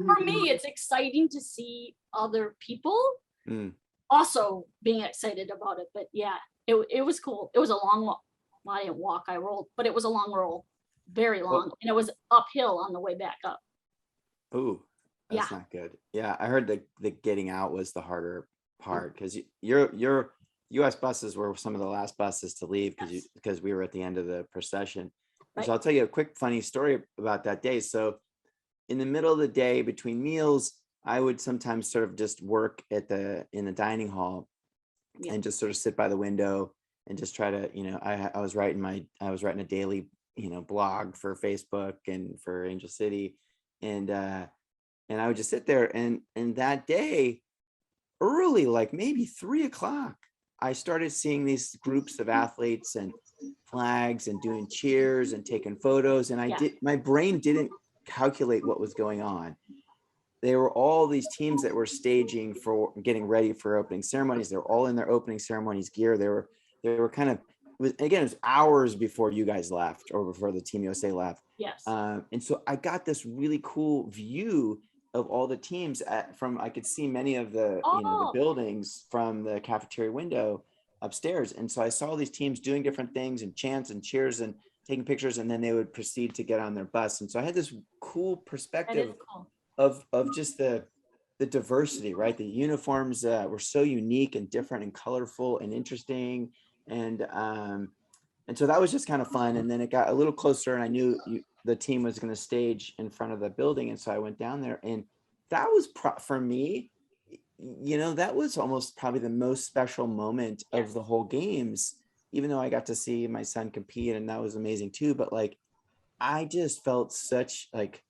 C: for me, it's exciting to see other people also being excited about it. But yeah, it was cool. It was a long walk. Well, I didn't walk, I rolled, but it was a long roll, very long, and it was uphill on the way back up.
A: Ooh, that's not good. Yeah, I heard the getting out was the harder part, because your US buses were some of the last buses to leave because we were at the end of the procession. So I'll tell you a quick funny story about that day. So in the middle of the day between meals, I would sometimes sort of just work in the dining hall and just sort of sit by the window and just try to, I was writing a daily, blog for Facebook and for Angel City. And I would just sit there, and that day, early, like maybe 3:00, I started seeing these groups of athletes and flags and doing cheers and taking photos. And my brain didn't calculate what was going on. They were all these teams that were staging for getting ready for opening ceremonies. They were all in their opening ceremonies gear. They were kind of, it was hours before you guys left, or before the Team USA left.
C: Yes.
A: And so I got this really cool view of all the teams I could see many of the the buildings from the cafeteria window upstairs. And so I saw these teams doing different things and chants and cheers and taking pictures, and then they would proceed to get on their bus. And so I had this cool perspective of just the diversity, right? The uniforms were so unique and different and colorful and interesting. And so that was just kind of fun. And then it got a little closer, and I knew the team was going to stage in front of the building. And so I went down there, and that was for me, that was almost probably the most special moment of the whole games, even though I got to see my son compete, and that was amazing too. But like, I just felt such like,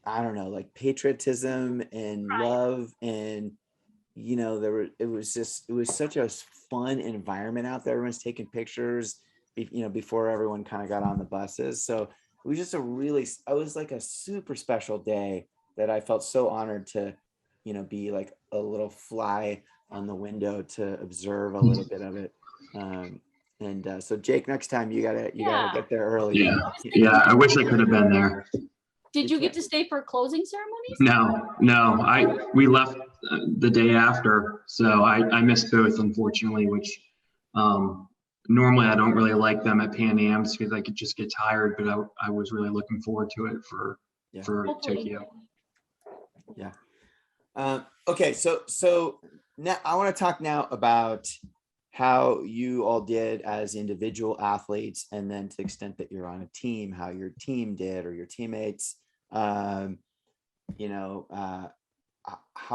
A: I don't know, like patriotism and love. And, it was such a fun environment out there. Everyone's taking pictures, before everyone kind of got on the buses. So it was just it was like a super special day that I felt so honored to, be like a little fly on the window to observe a little bit of it. So Jake, next time you gotta get there early.
D: Yeah. I wish I could have been there.
C: Did you get to stay for closing ceremonies?
D: No. We left the day after, so I missed both, unfortunately, which normally I don't really like them at Pan Am's because I could just get tired, but I was really looking forward to it for Tokyo.
A: Yeah. Okay, so now I want to talk now about how you all did as individual athletes, and then to the extent that you're on a team, how your team did, or your teammates. How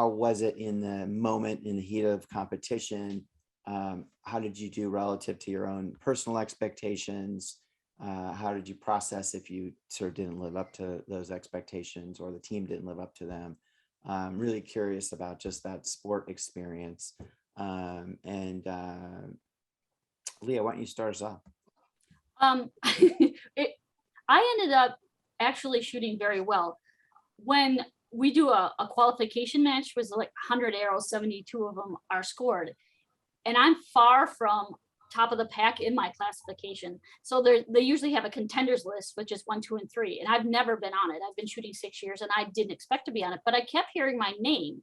A: was it in the moment, in the heat of competition? How did you do relative to your own personal expectations? How did you process if you sort of didn't live up to those expectations, or the team didn't live up to them? I'm really curious about just that sport experience. Leah, why don't you start us off?
C: I ended up actually shooting very well. When we do a qualification match, was like 100 arrows, 72 of them are scored. and I'm far from top of the pack in my classification. So they usually have a contenders list, which is 1, 2, and 3. And I've never been on it. I've been shooting 6 years and I didn't expect to be on it, but I kept hearing my name.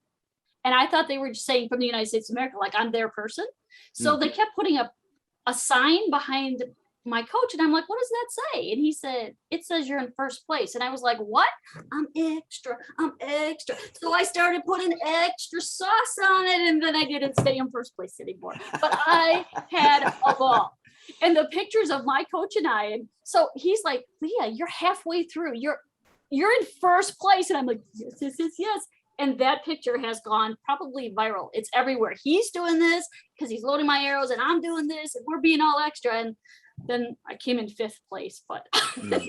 C: And I thought they were just saying from the United States of America, like I'm their person. So they kept putting up a sign behind my coach. And I'm like, what does that say? And he said, it says you're in first place. And I was like, what? I'm extra. So I started putting extra sauce on it. And then I didn't stay in first place anymore. But I had a ball. And the pictures of my coach and I, and so he's like, Leah, you're halfway through. You're in first place. And I'm like, yes. And that picture has gone probably viral. It's everywhere. He's doing this because he's loading my arrows and I'm doing this and we're being all extra. And then I came in 5th place. But then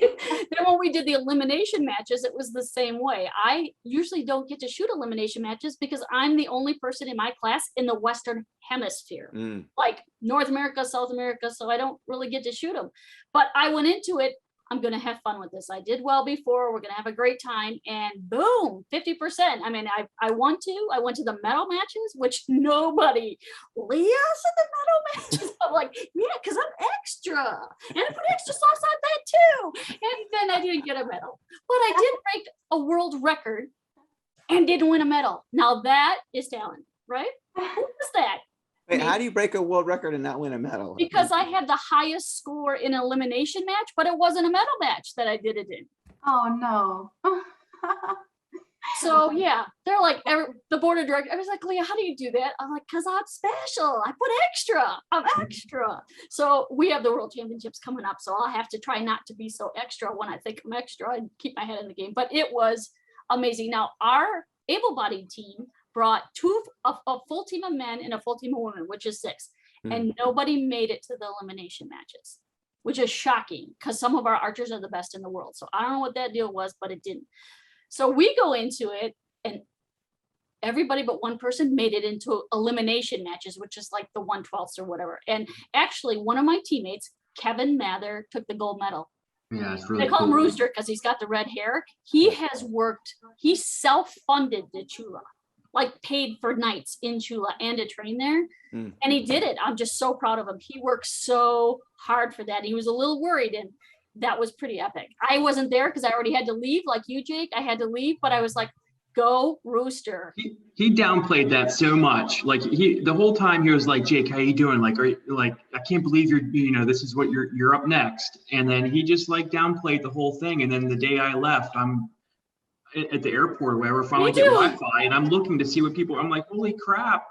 C: when we did the elimination matches, it was the same way. I usually don't get to shoot elimination matches because I'm the only person in my class in the Western Hemisphere, like North America, South America. So I don't really get to shoot them. But I went into it. I'm going to have fun with this. I did well before. We're going to have a great time. And boom, 50%. I mean, I went to the medal matches, which nobody, Leah's in the medal matches. I'm like, yeah, because I'm extra. And I put extra sauce on that too. And then I didn't get a medal. But I did break a world record and didn't win a medal. Now that is talent, right? Who is that?
A: Wait, how do you break a world record and not win a medal?
C: Because I had the highest score in an elimination match, but it wasn't a medal match that I did it in.
E: Oh no.
C: So yeah, they're like, the board of directors, I was like, Leah, how do you do that? I'm like, because I'm special. I put extra. I'm extra. So we have the world championships coming up. So I'll have to try not to be so extra when I think I'm extra and keep my head in the game. But it was amazing. Now, our able-bodied team brought a full team of men and a full team of women, which is 6. And nobody made it to the elimination matches, which is shocking because some of our archers are the best in the world. So I don't know what that deal was, but it didn't. So we go into it and everybody but one person made it into elimination matches, which is like the 1/12 or whatever. And actually one of my teammates, Kevin Mather, took the gold medal.
D: Yeah, it's really
C: They call him
D: cool.
C: Rooster because he's got the red hair. He self-funded the Chula, like paid for nights in Chula and to train there. And he did it. I'm just so proud of him. He worked so hard for that. He was a little worried and that was pretty epic. I wasn't there because I already had to leave like you, Jake. I had to leave, but I was like, go Rooster.
D: He downplayed that so much. Like the whole time he was like, Jake, how you doing? Like, I can't believe this is what you're up next. And then he just like downplayed the whole thing. And then the day I left, I'm at the airport where we're finally get Wi-Fi and I'm looking to see what I'm like, holy crap,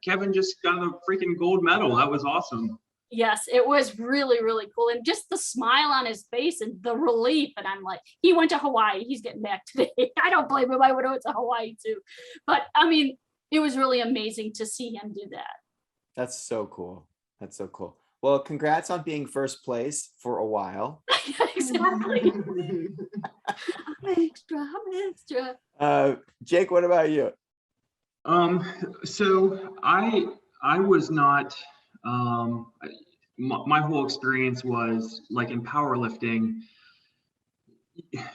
D: Kevin just got a freaking gold medal. That was awesome.
C: Yes, it was really, really cool. And just the smile on his face and the relief. And I'm like, he went to Hawaii. He's getting back today. I don't blame him. I would have went to Hawaii too. But I mean, it was really amazing to see him do that.
A: That's so cool. That's so cool. Well, congrats on being first place for a while.
C: Exactly. I'm extra.
A: Jake, what about you?
D: So I was not, my whole experience was like in powerlifting,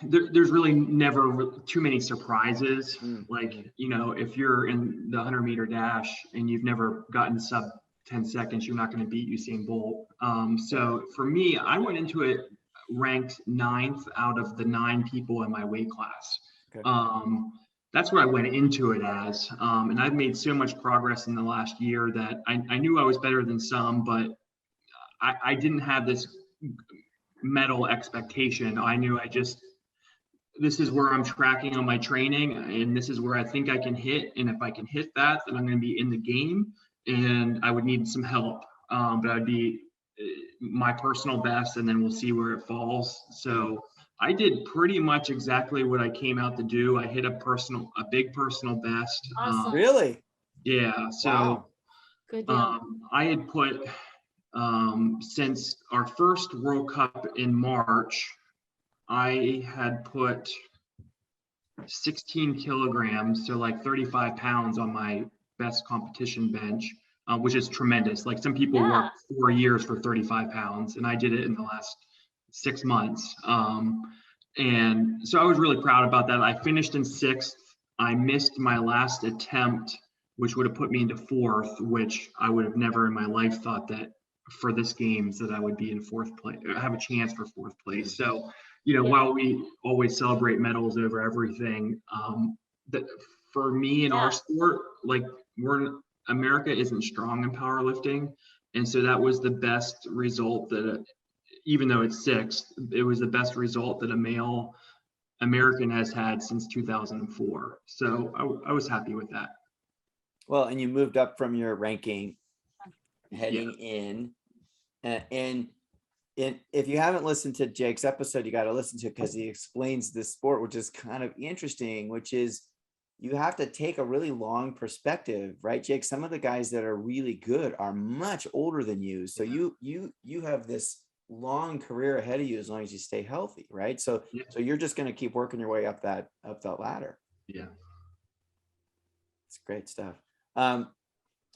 D: there's really never too many surprises. Like, if you're in the 100-meter dash and you've never gotten sub 10 seconds, you're not going to beat Usain Bolt. So for me, I went into it ranked 9th out of the 9 people in my weight class. Okay. That's what I went into it as. And I've made so much progress in the last year that I knew I was better than some, but I didn't have this medal expectation. I knew this is where I'm tracking on my training and this is where I think I can hit. And if I can hit that, then I'm going to be in the game and I would need some help. But I'd be my personal best and then we'll see where it falls. So I did pretty much exactly what I came out to do. I hit a big personal best.
C: Awesome.
A: Really?
D: Yeah. So
A: wow.
C: Good deal.
D: I had put, since our first World Cup in March, I had put 16 kilograms, so like 35 pounds on my best competition bench, which is tremendous. Like some people work 4 years for 35 pounds, and I did it in the last 6 months. And so I was really proud about that. I finished in 6th. I missed my last attempt which would have put me into fourth, which I would have never in my life thought that for this games that I would be in fourth place, have a chance for fourth place. So, while we always celebrate medals over everything, that for me in our sport, like America isn't strong in powerlifting. And so that was the best result that, even though it's sixth, it was the best result that a male American has had since 2004. So I was happy with that.
A: Well, and you moved up from your ranking heading in. And if you haven't listened to Jake's episode, you got to listen to it because he explains this sport, which is kind of interesting, which is you have to take a really long perspective, right, Jake? Some of the guys that are really good are much older than you. So you have this long career ahead of you as long as you stay healthy, right? So you're just going to keep working your way up that ladder.
D: Yeah.
A: It's great stuff. All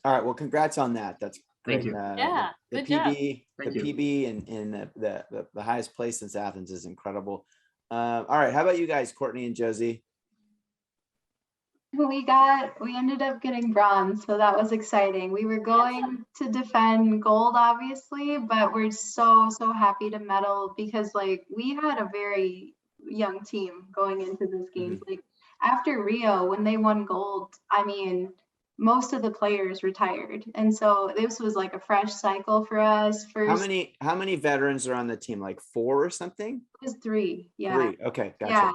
A: right. Well, congrats on that. That's great.
D: Thank you.
A: The
C: good job.
A: PB and the highest place since Athens is incredible. All right. How about you guys, Courtney and Josie?
E: We ended up getting bronze, so that was exciting. We were going to defend gold, obviously, but we're so happy to medal because we had a very young team going into this games.
A: Mm-hmm.
E: After Rio, when they won gold, I mean, most of the players retired, and so this was a fresh cycle for us.
A: How many veterans are on the team? Like 4 or something?
E: It was 3. Yeah.
A: 3. Okay, gotcha.
E: Yeah.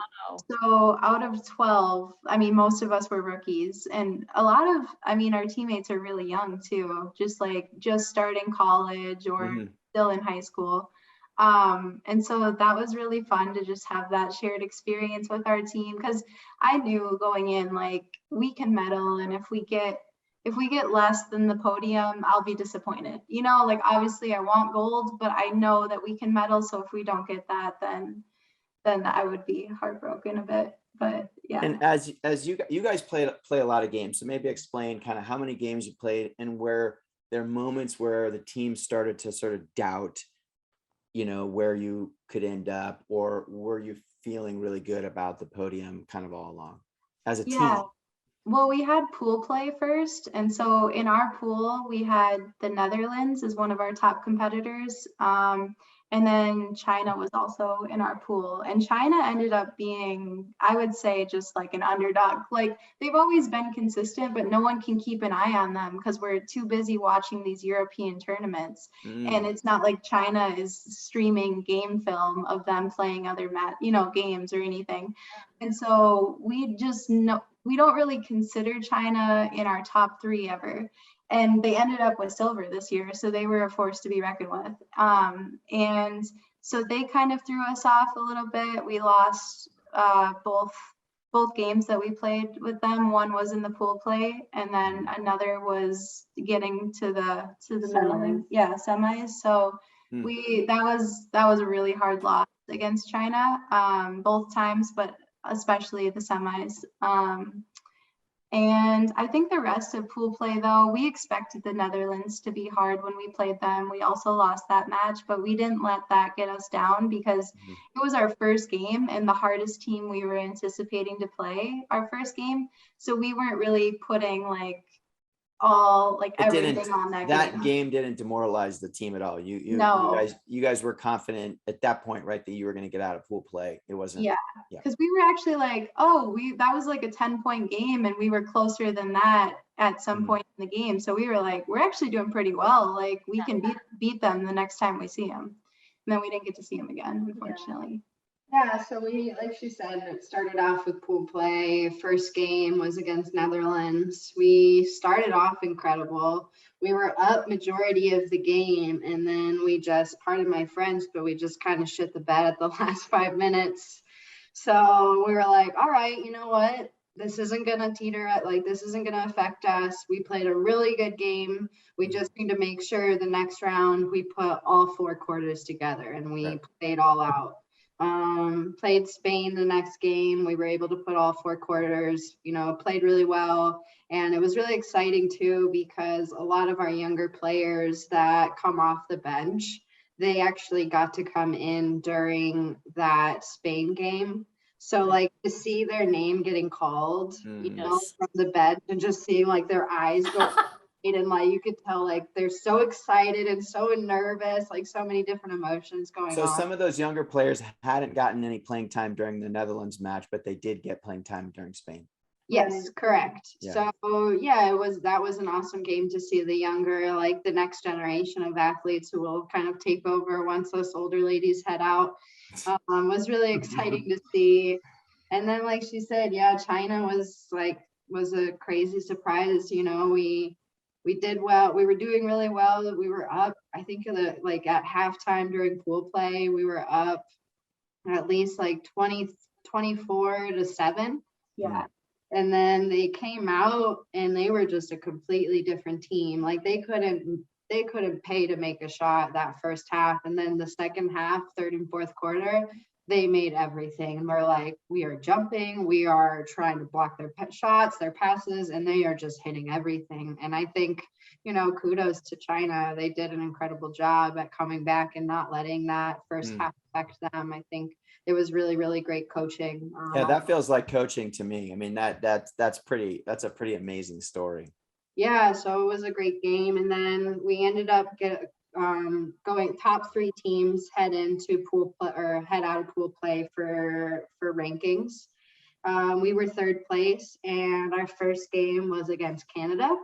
E: So out of 12, I mean, most of us were rookies, and a lot of, our teammates are really young too, just starting college or still in high school. And so that was really fun to just have that shared experience with our team, because I knew going in, we can medal, and if we get less than the podium, I'll be disappointed. Obviously I want gold, but I know that we can medal. So if we don't get that, then I would be heartbroken a bit. But yeah.
A: And as you guys play a lot of games, so maybe explain kind of how many games you played and where there are moments where the team started to sort of doubt, where you could end up, or were you feeling really good about the podium kind of all along as a team?
E: Well, we had pool play first. And so in our pool, we had the Netherlands as one of our top competitors. And then China was also in our pool. And China ended up being, I would say, just an underdog. They've always been consistent, but no one can keep an eye on them because we're too busy watching these European tournaments. And it's not like China is streaming game film of them playing other games or anything. And so we just know, we don't really consider China in our top 3 ever. And they ended up with silver this year. So they were a force to be reckoned with. And so they kind of threw us off a little bit. We lost both games that we played with them. One was in the pool play, and then another was getting to the semis. So that was a really hard loss against China, both times, but especially the semis. And I think the rest of pool play, though, we expected the Netherlands to be hard when we played them. We also lost that match, but we didn't let that get us down because it was our first game and the hardest team we were anticipating to play our first game. So we weren't really putting everything on that
A: game didn't demoralize the team at all. You guys were confident at that point, right, that you were going to get out of pool play. It wasn't because we were actually that was a 10-point game, and we were closer than that at some point in the game. So we were we're actually doing pretty well. We can beat them the next time we see them. And then we didn't get to see them again, unfortunately.
B: Yeah, so we, like she said, it started off with pool play. First game was against Netherlands. We started off incredible. We were up majority of the game, and then we just, pardon my French, but we just kind of shit the bed at the last 5 minutes. So we were like, all right, you know what? This isn't going to teeter at, this isn't going to affect us. We played a really good game. We just need to make sure the next round we put all 4 quarters together, and we played all out. Played Spain the next game. We were able to put all 4 quarters, played really well. And it was really exciting too, because a lot of our younger players that come off the bench, they actually got to come in during that Spain game. So like to see their name getting called, you know,
C: Yes.
B: from the bench and just seeing like their eyes go wide and like you could tell like they're so excited and so nervous, like so many different emotions going
A: So
B: on.
A: some of those younger players hadn't gotten any playing time during the Netherlands match, but they did get playing time during Spain.
B: Yes, correct.
A: Yeah.
B: So yeah, that was an awesome game to see the younger, like the next generation of athletes who will kind of take over once those older ladies head out. Was really exciting to see. And then like she said, yeah, China was a crazy surprise. You know, we did well. We were doing really well. We were up, I think like at halftime during pool play, we were up at least like 24-7.
E: Yeah.
B: And then they came out and they were just a completely different team. Like they couldn't pay to make a shot that first half. And then the second half, third and fourth quarter, they made everything. And we're like, we are jumping, we are trying to block their shots, their passes, and they are just hitting everything. And I think, you know, kudos to China. They did an incredible job at coming back and not letting that first half affect them. I think it was really, really great coaching.
A: Yeah, that feels like coaching to me. I mean, that's a pretty amazing story.
B: Yeah, so it was a great game. And then we ended up going top 3 teams head into pool play or head out of pool play for rankings. We were 3rd place and our first game was against Canada,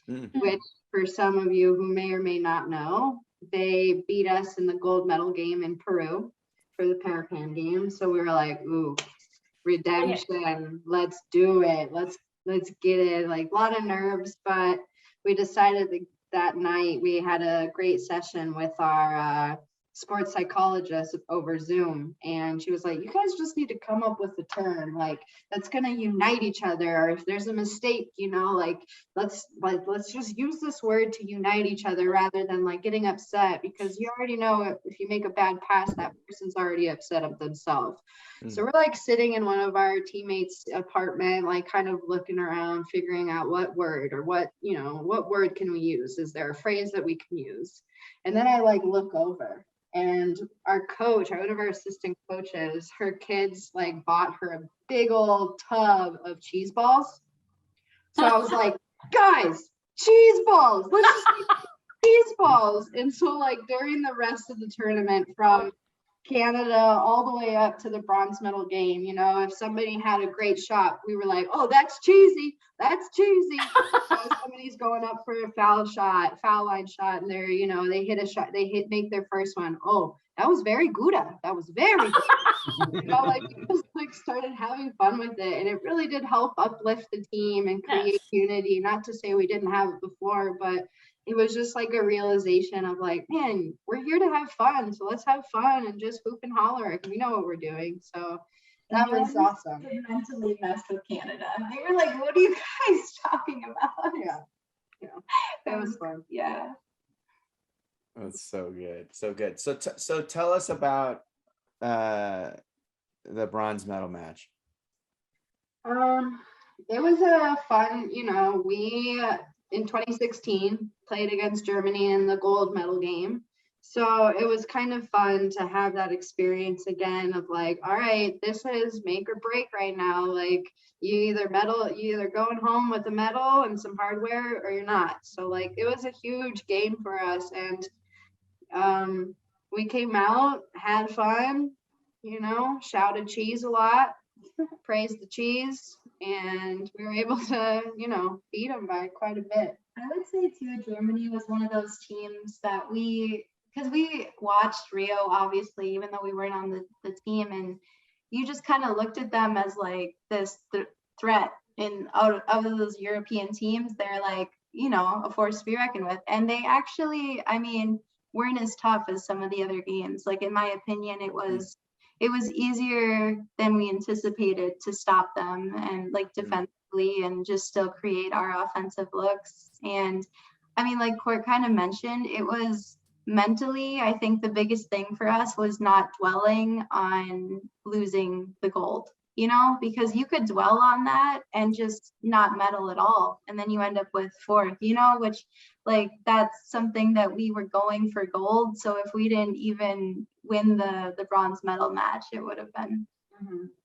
B: which for some of you who may or may not know, they beat us in the gold medal game in Peru for the Parapan game. So we were like, ooh, redemption, let's do it. Let's get it. Like a lot of nerves, but we decided that night we had a great session with our sports psychologist over Zoom. And she was like, you guys just need to come up with a term like that's going to unite each other. Or if there's a mistake, you know, like let's just use this word to unite each other rather than like getting upset, because you already know if you make a bad pass, that person's already upset of themselves. So we're like sitting in one of our teammates' apartment, like kind of looking around, figuring out what word or what word can we use? Is there a phrase that we can use? And then I like look over and our coach, one of our assistant coaches, her kids like bought her a big old tub of cheese balls. So I was like, guys, cheese balls, let's just make cheese balls. And so like during the rest of the tournament from Canada all the way up to the bronze medal game, you know, if somebody had a great shot, we were like, oh, that's cheesy. So somebody's going up for a foul line shot, and they're, you know, they hit a shot, make their first one. Oh, that was very good. That was very good. You know, like we just like started having fun with it, and it really did help uplift the team and create unity. Not to say we didn't have it before, but it was just like a realization of like, man, we're here to have fun. So let's have fun and just hoop and holler. We know what we're doing. So that was awesome.
E: Mentally messed with Canada. They were like, what are you guys talking about?
B: Yeah. That was fun.
E: Yeah.
A: That's so good. So good. So tell us about the bronze medal match.
B: It was a fun, you know, we in 2016 played against Germany in the gold medal game. So it was kind of fun to have that experience again of like, all right, this is make or break right now. Like you either going home with a medal and some hardware or you're not. So like it was a huge game for us. And we came out, had fun, you know, shouted cheese a lot, praised the cheese, and we were able to, you know, beat them by quite a bit.
E: I would say too, Germany was one of those teams that because we watched Rio, obviously, even though we weren't on the team, and you just kind of looked at them as like this threat out of those European teams. They're like, you know, a force to be reckoned with. And they actually, I mean, weren't as tough as some of the other games. Like, in my opinion, it was easier than we anticipated to stop them and like defensively and just still create our offensive looks. And I mean, like Court kind of mentioned, it was mentally, I think the biggest thing for us was not dwelling on losing the gold, you know, because you could dwell on that and just not medal at all. And then you end up with 4th, you know, which like that's something that we were going for gold. So if we didn't even win the bronze medal match, it would have been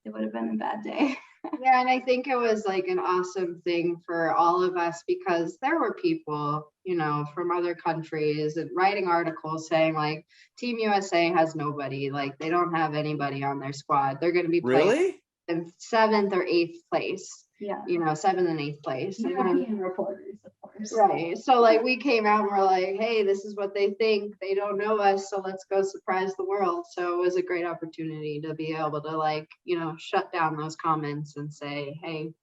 E: it would have been a bad day.
B: Yeah, and I think it was like an awesome thing for all of us because there were people, you know, from other countries and writing articles saying like Team USA has nobody, like they don't have anybody on their squad. They're going to be playing
A: Really?
B: in 7th or 8th place.
E: Yeah.
B: You know, 7th and 8th place. And then-
E: European reporters, of course.
B: right. So like we came out and we're like, hey, this is what they think. They don't know us, so let's go surprise the world. So it was a great opportunity to be able to like, you know, shut down those comments and say, hey,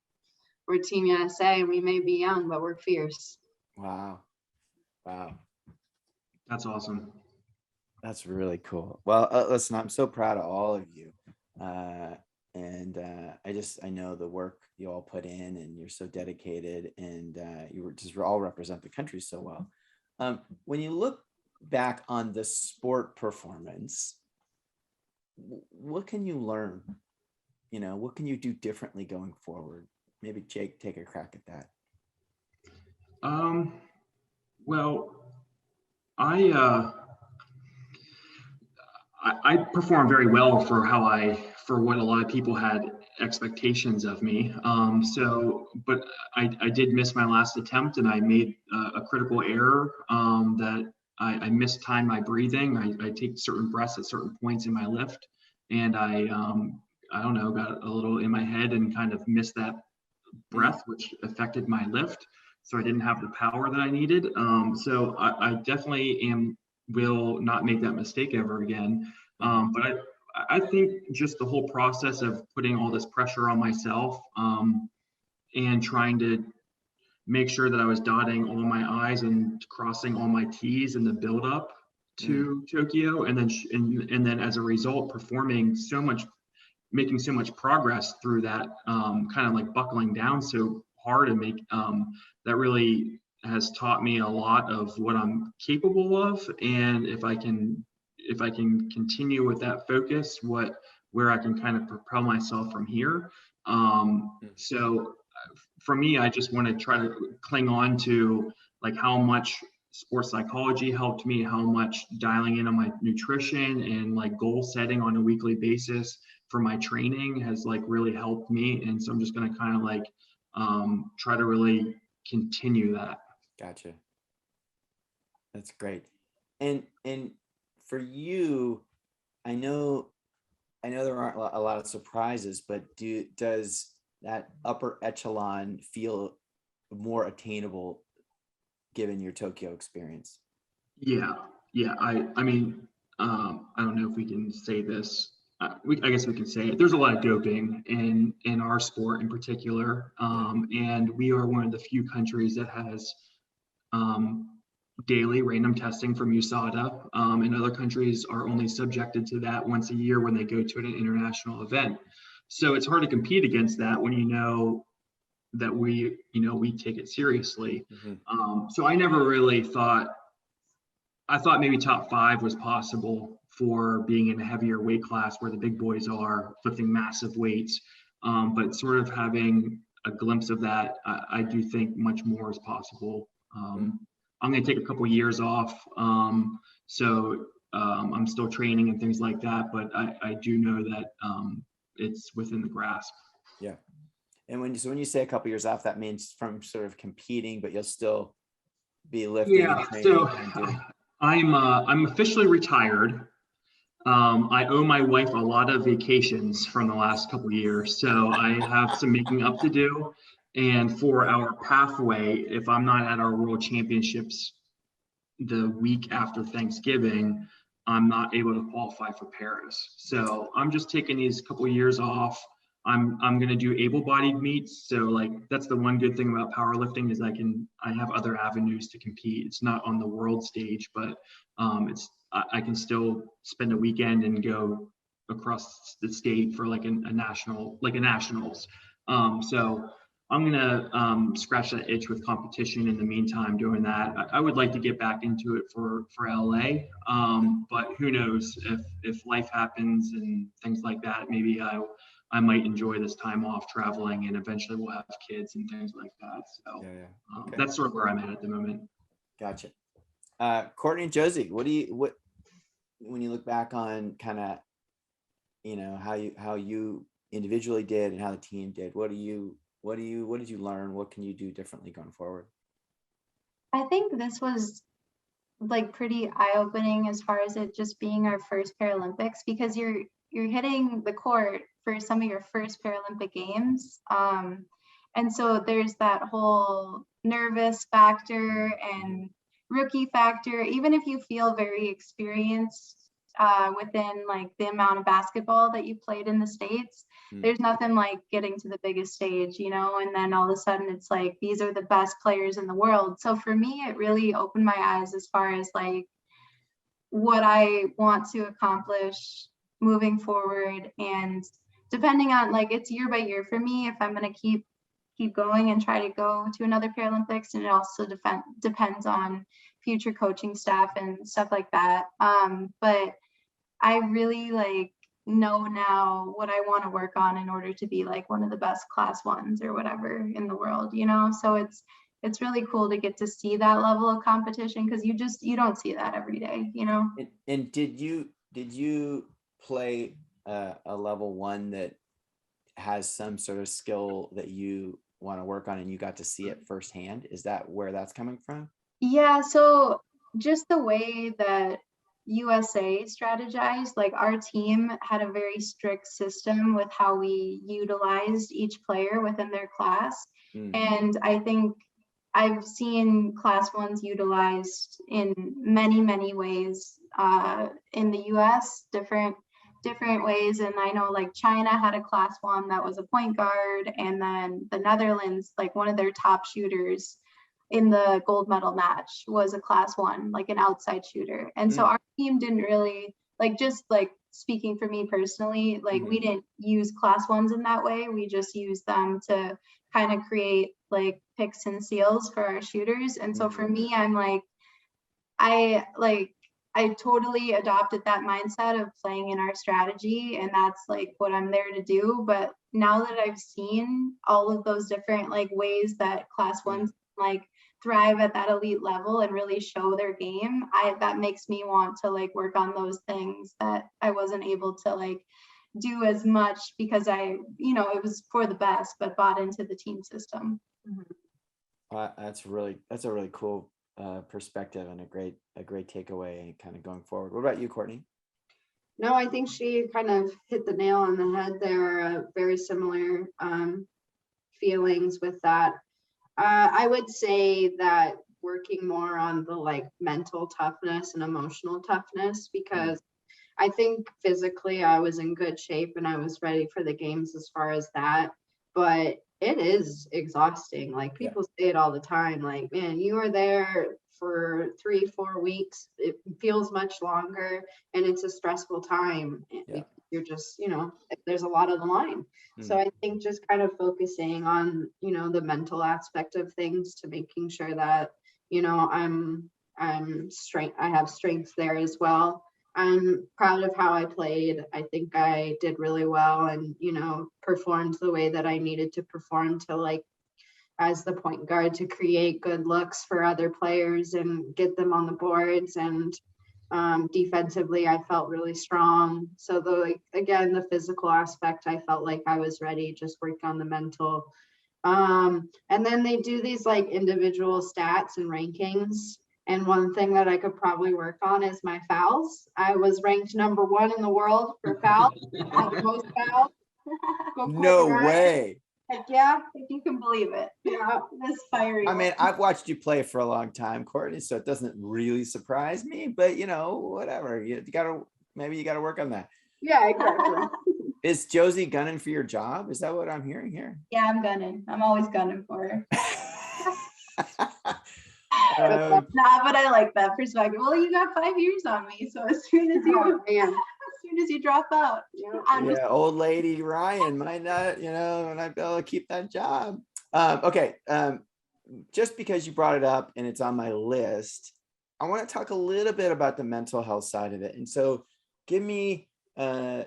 B: we're Team USA and we may be young, but we're fierce.
A: Wow. Wow.
D: That's awesome.
A: That's really cool. Well, listen, I'm so proud of all of you. I know the work you all put in and you're so dedicated and you were just all represent the country so well. When you look back on the sport performance, what can you learn? You know, what can you do differently going forward? Maybe Jake, take a crack at that.
D: Well, I performed very well for what a lot of people had expectations of me. But I did miss my last attempt and I made a critical error that I mistimed my breathing. I take certain breaths at certain points in my lift and I don't know, got a little in my head and kind of missed that breath, which affected my lift. So I didn't have the power that I needed. So I definitely will not make that mistake ever again. But I think just the whole process of putting all this pressure on myself and trying to make sure that I was dotting all my I's and crossing all my T's in the build up to Tokyo. And then as a result, making so much progress through that, kind of like buckling down so hard and that really has taught me a lot of what I'm capable of. And if I can continue with that focus, where I can kind of propel myself from here. So for me, I just want to try to cling on to like how much sports psychology helped me, how much dialing in on my nutrition and like goal setting on a weekly basis for my training has like really helped me. And so I'm just going to kind of like try to really continue that.
A: Gotcha. That's great. And for you, I know there aren't a lot of surprises, but does that upper echelon feel more attainable given your Tokyo experience?
D: Yeah. I mean, I don't know if we can say this. I guess we can say it. There's a lot of doping in our sport in particular, and we are one of the few countries that has daily random testing from USADA, and other countries are only subjected to that once a year when they go to an international event. So it's hard to compete against that when you know that we take it seriously. So I never really thought. I thought maybe top 5 was possible for being in a heavier weight class where the big boys are lifting massive weights. But sort of having a glimpse of that, I do think much more is possible. I'm going to take a couple years off. So I'm still training and things like that, but I do know that it's within the grasp.
A: Yeah. And when you say a couple years off, that means from sort of competing, but you'll still be lifting.
D: Yeah. So I'm officially retired. I owe my wife a lot of vacations from the last couple of years, so I have some making up to do. And for our pathway, if I'm not at our World Championships the week after Thanksgiving, I'm not able to qualify for Paris. So I'm just taking these couple of years off. I'm going to do able-bodied meets. So like that's the one good thing about powerlifting is I have other avenues to compete. It's not on the world stage, but I can still spend a weekend and go across the state for like a nationals. So I'm gonna scratch that itch with competition in the meantime doing that. I would like to get back into it for LA, but who knows if life happens and things like that, maybe I might enjoy this time off traveling and eventually we'll have kids and things like that. So
A: Okay.
D: That's sort of where I'm at the moment.
A: Gotcha. Courtney and Josie, what when you look back on kind of how you individually did and how the team did. What did you learn? What can you do differently going forward?
E: I think this was like pretty eye-opening as far as it just being our first Paralympics, because you're hitting the court for some of your first Paralympic games. And so there's that whole nervous factor and rookie factor. Even if you feel very experienced within like the amount of basketball that you played in the States, there's nothing like getting to the biggest stage, and then all of a sudden it's like, these are the best players in the world. So for me, it really opened my eyes as far as like what I want to accomplish moving forward. And depending on, like, it's year by year for me if I'm going to keep going and try to go to another Paralympics, and it also depends on future coaching staff and stuff like that. But I really like know now what I want to work on in order to be like one of the best class ones or whatever in the world, so it's really cool to get to see that level of competition, because you don't see that every day.
A: And did you play a level 1 that has some sort of skill that you want to work on and you got to see it firsthand? Is that where that's coming from?
E: Yeah, so just the way that USA strategized, like our team had a very strict system with how we utilized each player within their class. And I think I've seen class 1s utilized in many ways in the US, different ways. And I know like China had a class 1 that was a point guard, and then the Netherlands, like one of their top shooters in the gold medal match was a class 1, like an outside shooter. And so our team didn't really, like, just like speaking for me personally, like we didn't use class 1s in that way. We just used them to kind of create like picks and seals for our shooters. And so for me, I'm like, I totally adopted that mindset of playing in our strategy, and that's like what I'm there to do. But now that I've seen all of those different like ways that class 1s like thrive at that elite level and really show their game, that makes me want to like work on those things that I wasn't able to like do as much, because it was for the best, but bought into the team system.
A: That's a really cool perspective and a great takeaway kind of going forward. What about you, Courtney?
B: No, I think she kind of hit the nail on the head there. Very similar feelings with that. I would say that working more on the like mental toughness and emotional toughness, because I think physically I was in good shape and I was ready for the games as far as that, but it is exhausting. Like people say it all the time, like, man, you are there for 3-4 weeks. It feels much longer, and it's a stressful time. You're just, there's a lot on the line. So I think just kind of focusing on, the mental aspect of things, to making sure that, I have strengths there as well. I'm proud of how I played. I think I did really well and, performed the way that I needed to perform to, like, as the point guard, to create good looks for other players and get them on the boards. And defensively, I felt really strong. So the physical aspect, I felt like I was ready, just work on the mental. And then they do these like individual stats and rankings. And one thing that I could probably work on is my fouls. I was ranked number 1 in the world for fouls, most fouls.
A: No way.
E: Heck yeah, if you can believe it. Yeah, this fiery.
A: I mean, I've watched you play for a long time, Courtney, so it doesn't really surprise me, but whatever. You gotta work on that.
B: Yeah, exactly.
A: Is Josie gunning for your job? Is that what I'm hearing here?
E: Yeah, I'm gunning. I'm always gunning for her. But I like that perspective. Well, you got 5 years on me, so as soon as you drop out,
A: old lady Ryan might not be able to keep that job. Okay, just because you brought it up and it's on my list, I want to talk a little bit about the mental health side of it. And so, give me, and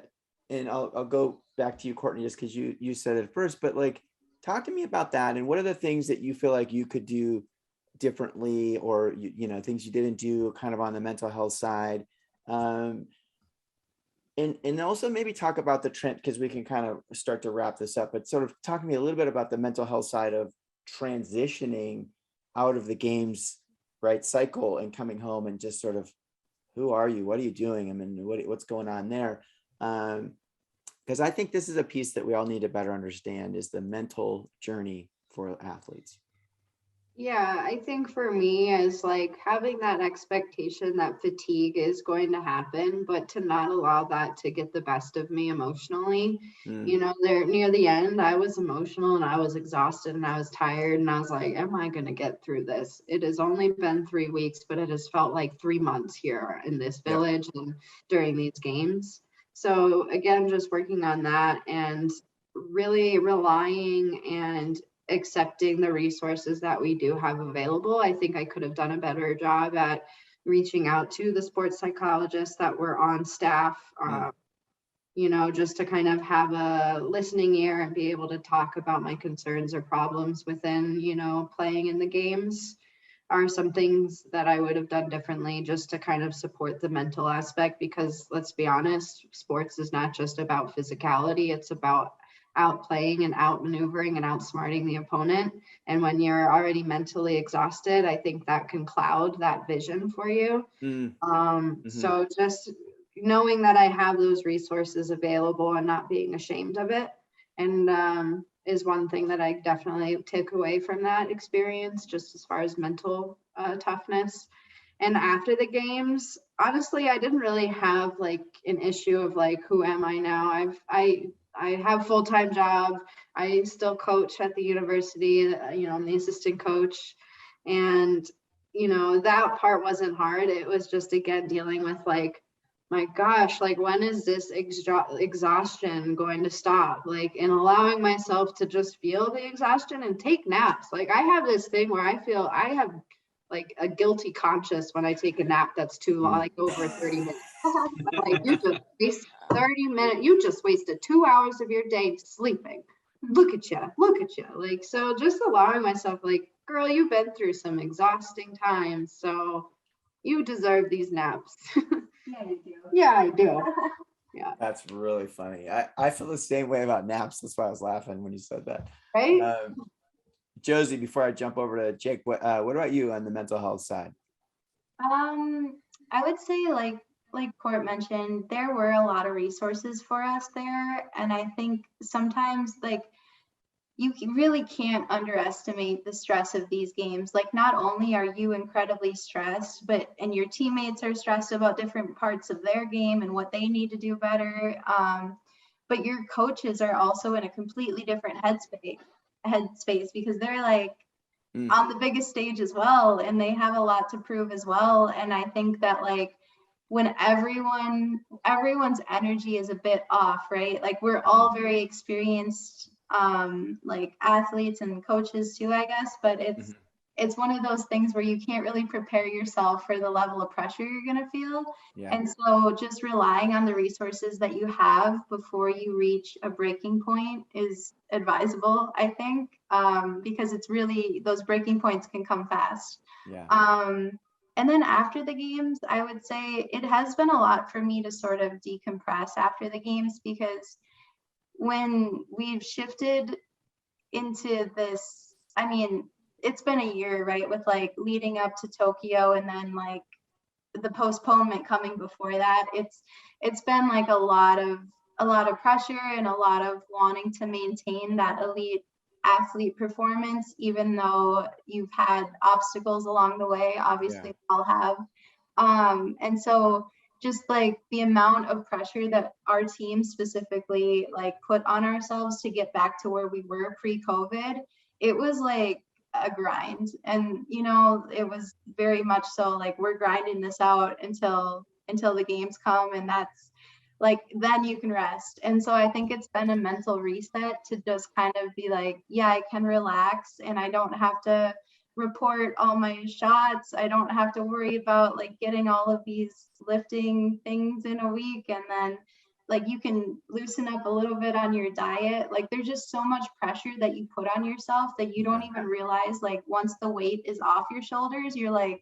A: I'll go back to you, Courtney, just because you said it first. But like, talk to me about that, and what are the things that you feel like you could do differently, or things you didn't do kind of on the mental health side, And also maybe talk about the trend, because we can kind of start to wrap this up, but sort of talk to me a little bit about the mental health side of transitioning out of the games, right, cycle, and coming home, and just sort of, who are you? What are you doing? I mean, what's going on there? Because I think this is a piece that we all need to better understand, is the mental journey for athletes.
B: Yeah, I think for me is like having that expectation that fatigue is going to happen, but to not allow that to get the best of me emotionally. You know, there near the end, I was emotional and I was exhausted and I was tired and I was like, am I going to get through this? It has only been 3 weeks, but it has felt like 3 months here in this village and during these games. So again, just working on that and really relying and accepting the resources that we do have available. I think I could have done a better job at reaching out to the sports psychologists that were on staff, you know, just to kind of have a listening ear and be able to talk about my concerns or problems within, you know, playing in the games are some things that I would have done differently just to kind of support the mental aspect, because let's be honest, sports is not just about physicality, it's about outplaying and outmaneuvering and outsmarting the opponent. And when you're already mentally exhausted, I think that can cloud that vision for you. So just knowing that I have those resources available and not being ashamed of it, and is one thing that I definitely took away from that experience, just as far as mental toughness. And after the games, honestly, I didn't really have like an issue of like, who am I now? I have a full-time job. I still coach at the university, you know, I'm the assistant coach. And, you know, that part wasn't hard. It was just, again, dealing with like, my gosh, like when is this exhaustion going to stop? Like, and allowing myself to just feel the exhaustion and take naps. Like I have this thing where I feel I have like a guilty conscience when I take a nap that's too long, like over 30 minutes. Like you just waste 30 minutes, you just wasted 2 hours of your day sleeping. Look at you, look at you. Like, so just allowing myself, like, girl, you've been through some exhausting times, so you deserve these naps.
E: Yeah, you do.
B: Yeah, I do. Yeah.
A: That's really funny. I feel the same way about naps. That's why I was laughing when you said that.
B: Right?
A: Josie, before I jump over to Jake, what about you on the mental health side?
E: I would say like Court mentioned, there were a lot of resources for us there. And I think sometimes like you really can't underestimate the stress of these games. Like not only are you incredibly stressed, and your teammates are stressed about different parts of their game and what they need to do better. But your coaches are also in a completely different headspace because they're like on the biggest stage as well, and they have a lot to prove as well. And I think that like when everyone's energy is a bit off, right? Like we're all very experienced like athletes and coaches too, I guess, but it's one of those things where you can't really prepare yourself for the level of pressure you're going to feel. And so just relying on the resources that you have before you reach a breaking point is advisable, I think, because it's really, those breaking points can come fast. And then after the games, I would say it has been a lot for me to sort of decompress after the games, because when we've shifted into this, I mean, it's been a year, right, with like leading up to Tokyo and then like the postponement coming before that. It's been like a lot of pressure and a lot of wanting to maintain that elite athlete performance, even though you've had obstacles along the way. Obviously, we all have. And so just like the amount of pressure that our team specifically like put on ourselves to get back to where we were pre-COVID, it was like a grind. And you know, it was very much so like we're grinding this out until the games come, and that's like then you can rest. And so I think it's been a mental reset to just kind of be like, yeah, I can relax and I don't have to report all my shots. I don't have to worry about like getting all of these lifting things in a week. And then like you can loosen up a little bit on your diet. Like there's just so much pressure that you put on yourself that you don't even realize, like once the weight is off your shoulders, you're like,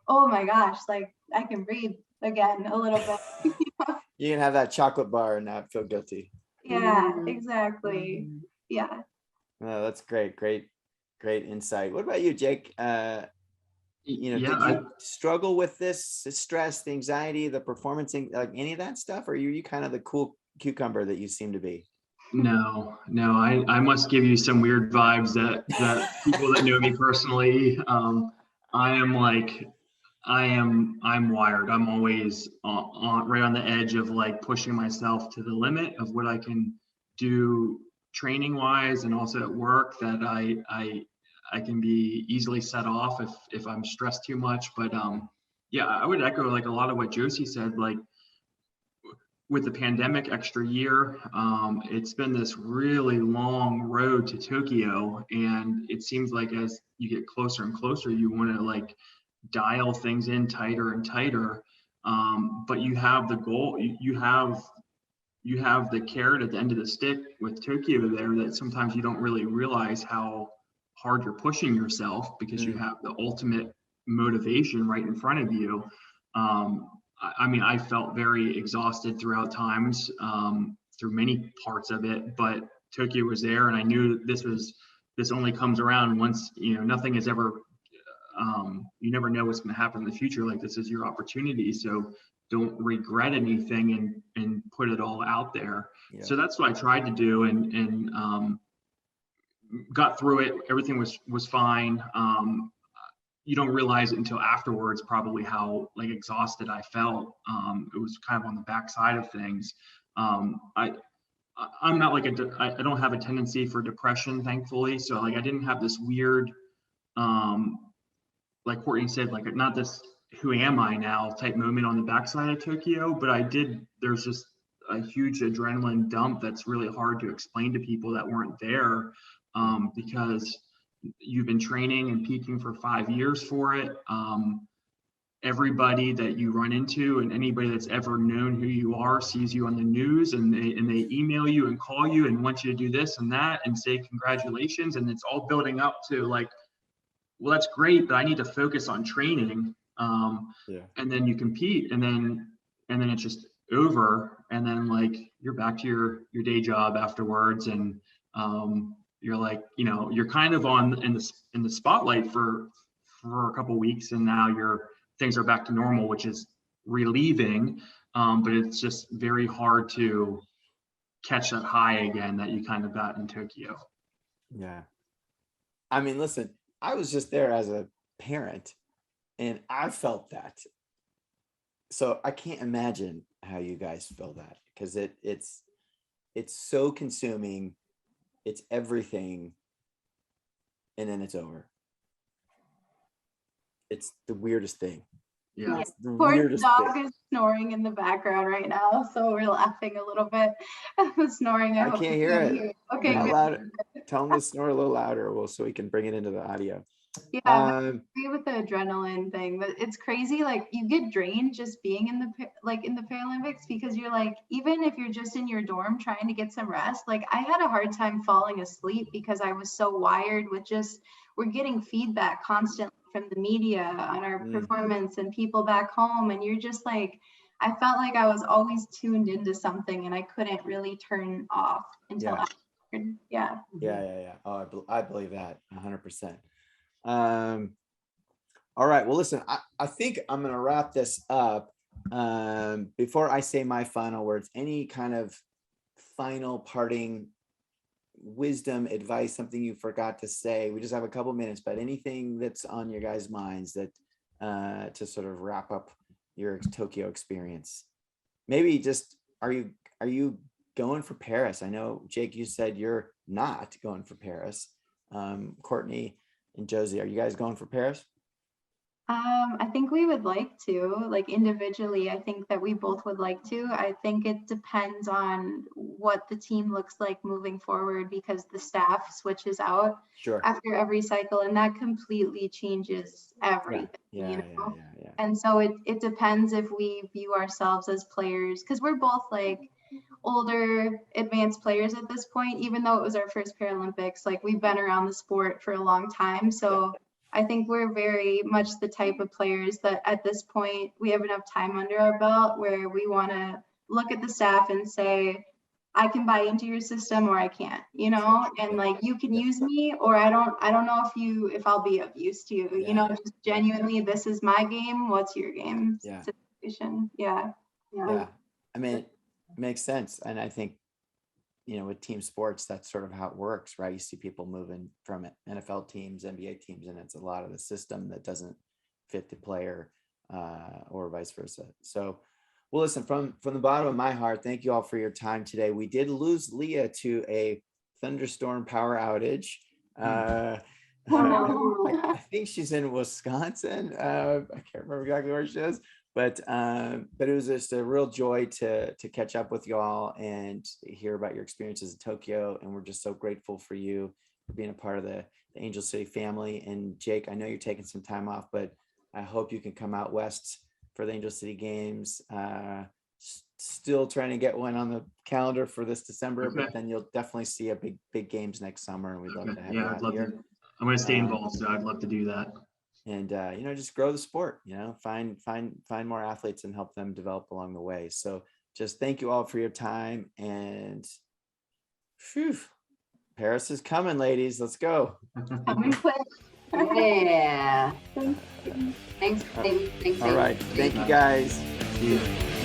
E: oh my gosh, like I can breathe again a little bit.
A: You can have that chocolate bar and not feel guilty.
E: Yeah,
B: Mhm.
E: exactly. Yeah.
A: Oh, that's great insight. What about you, Jake?
D: Yeah,
A: Did you struggle with this stress, the anxiety, the performance, like any of that stuff, or are you kind of the cool cucumber that you seem to be?
D: no. I must give you some weird vibes that people that know me personally. I am like, I'm wired. I'm always right on the edge of like pushing myself to the limit of what I can do training wise, and also at work. That I can be easily set off if I'm stressed too much. But yeah, I would echo like a lot of what Josie said. Like with the pandemic extra year, it's been this really long road to Tokyo, and it seems like as you get closer and closer, you want to like dial things in tighter and tighter. But you have the goal, you have the carrot at the end of the stick with Tokyo there, that sometimes you don't really realize how hard you're pushing yourself, because you have the ultimate motivation right in front of you. I mean, I felt very exhausted throughout times, through many parts of it, but Tokyo was there, and I knew this only comes around once. Nothing is ever, you never know what's going to happen in the future. Like, this is your opportunity, so don't regret anything, and put it all out there.
A: Yeah.
D: So that's what I tried to do, and got through it. Everything was fine. You don't realize it until afterwards, probably, how like exhausted I felt. It was kind of on the backside of things. I'm not like I don't have a tendency for depression, thankfully. So like I didn't have this weird, like Courtney said, like not this who am I now type moment on the backside of Tokyo, but there's just a huge adrenaline dump that's really hard to explain to people that weren't there, because you've been training and peaking for 5 years for it. Everybody that you run into and anybody that's ever known who you are sees you on the news, and they email you and call you and want you to do this and that and say congratulations, and it's all building up to like, well, that's great, but I need to focus on training. And then you compete, and then it's just over, and then like you're back to your day job afterwards, and you're like, you're kind of in the spotlight for a couple of weeks, and now things are back to normal, which is relieving, but it's just very hard to catch that high again that you kind of got in Tokyo.
A: Yeah. I mean, listen, I was just there as a parent, and I felt that. So I can't imagine how you guys feel that, because it's so consuming. It's everything, and then it's over. It's the weirdest thing.
D: Yeah.
A: It's the
E: Poor
A: weirdest
E: dog
A: thing.
E: is snoring in the background right now, so we're laughing a little bit. Snoring.
A: I
E: hope
A: can't
E: you
A: hear
E: can
A: it.
E: Okay,
A: Not
E: good.
A: louder. Tell him to snore a little louder, so we can bring it into the audio.
E: Yeah, I agree with the adrenaline thing, but it's crazy. Like you get drained just being in the Paralympics, because you're like, even if you're just in your dorm trying to get some rest, like I had a hard time falling asleep because I was so wired with we're getting feedback constantly from the media on our performance and people back home, and you're just like, I felt like I was always tuned into something and I couldn't really turn off until after. Yeah.
A: Oh, I believe that 100%. All right, well, listen, I think I'm gonna wrap this up. Before I say my final words, any kind of final parting wisdom, advice, something you forgot to say? We just have a couple minutes, but anything that's on your guys' minds that to sort of wrap up your Tokyo experience? Maybe just, are you going for Paris? I know, Jake, you said you're not going for Paris. Courtney and Josie, are you guys going for Paris?
E: I think we would like to, like individually, I think that we both would like to. I think it depends on what the team looks like moving forward, because the staff switches out after every cycle, and that completely changes everything.
A: Yeah.
E: And so it depends if we view ourselves as players, because we're both like older advanced players at this point, even though it was our first Paralympics. Like we've been around the sport for a long time, so I think we're very much the type of players that at this point we have enough time under our belt where we want to look at the staff and say, I can buy into your system or I can't, you know, and like you can use me or I don't know if I'll be of use to you, you know, just genuinely, this is my game, what's your game situation. Yeah.
A: I mean, it makes sense. And I think, you know, with team sports, that's sort of how it works, right? You see people moving from NFL teams, NBA teams, and it's a lot of the system that doesn't fit the player or vice versa. So, well, listen, from the bottom of my heart, thank you all for your time today. We did lose Leah to a thunderstorm power outage. I think she's in Wisconsin. I can't remember exactly where she is, but it was just a real joy to catch up with you all and hear about your experiences in Tokyo. And we're just so grateful for you for being a part of the Angel City family. And Jake, I know you're taking some time off, but I hope you can come out west for the Angel City games. Still trying to get one on the calendar for this December, but then you'll definitely see a big games next summer, and we'd love to have you out here.
D: I'm going to stay involved, so I'd love to do that.
A: And you know, just grow the sport. You know, find more athletes and help them develop along the way. So just thank you all for your time. And whew, Paris is coming, ladies. Let's go.
E: Coming quick.
B: Yeah.
E: Thanks.
B: Thanks.
A: All right. Thank you, guys.
D: See you.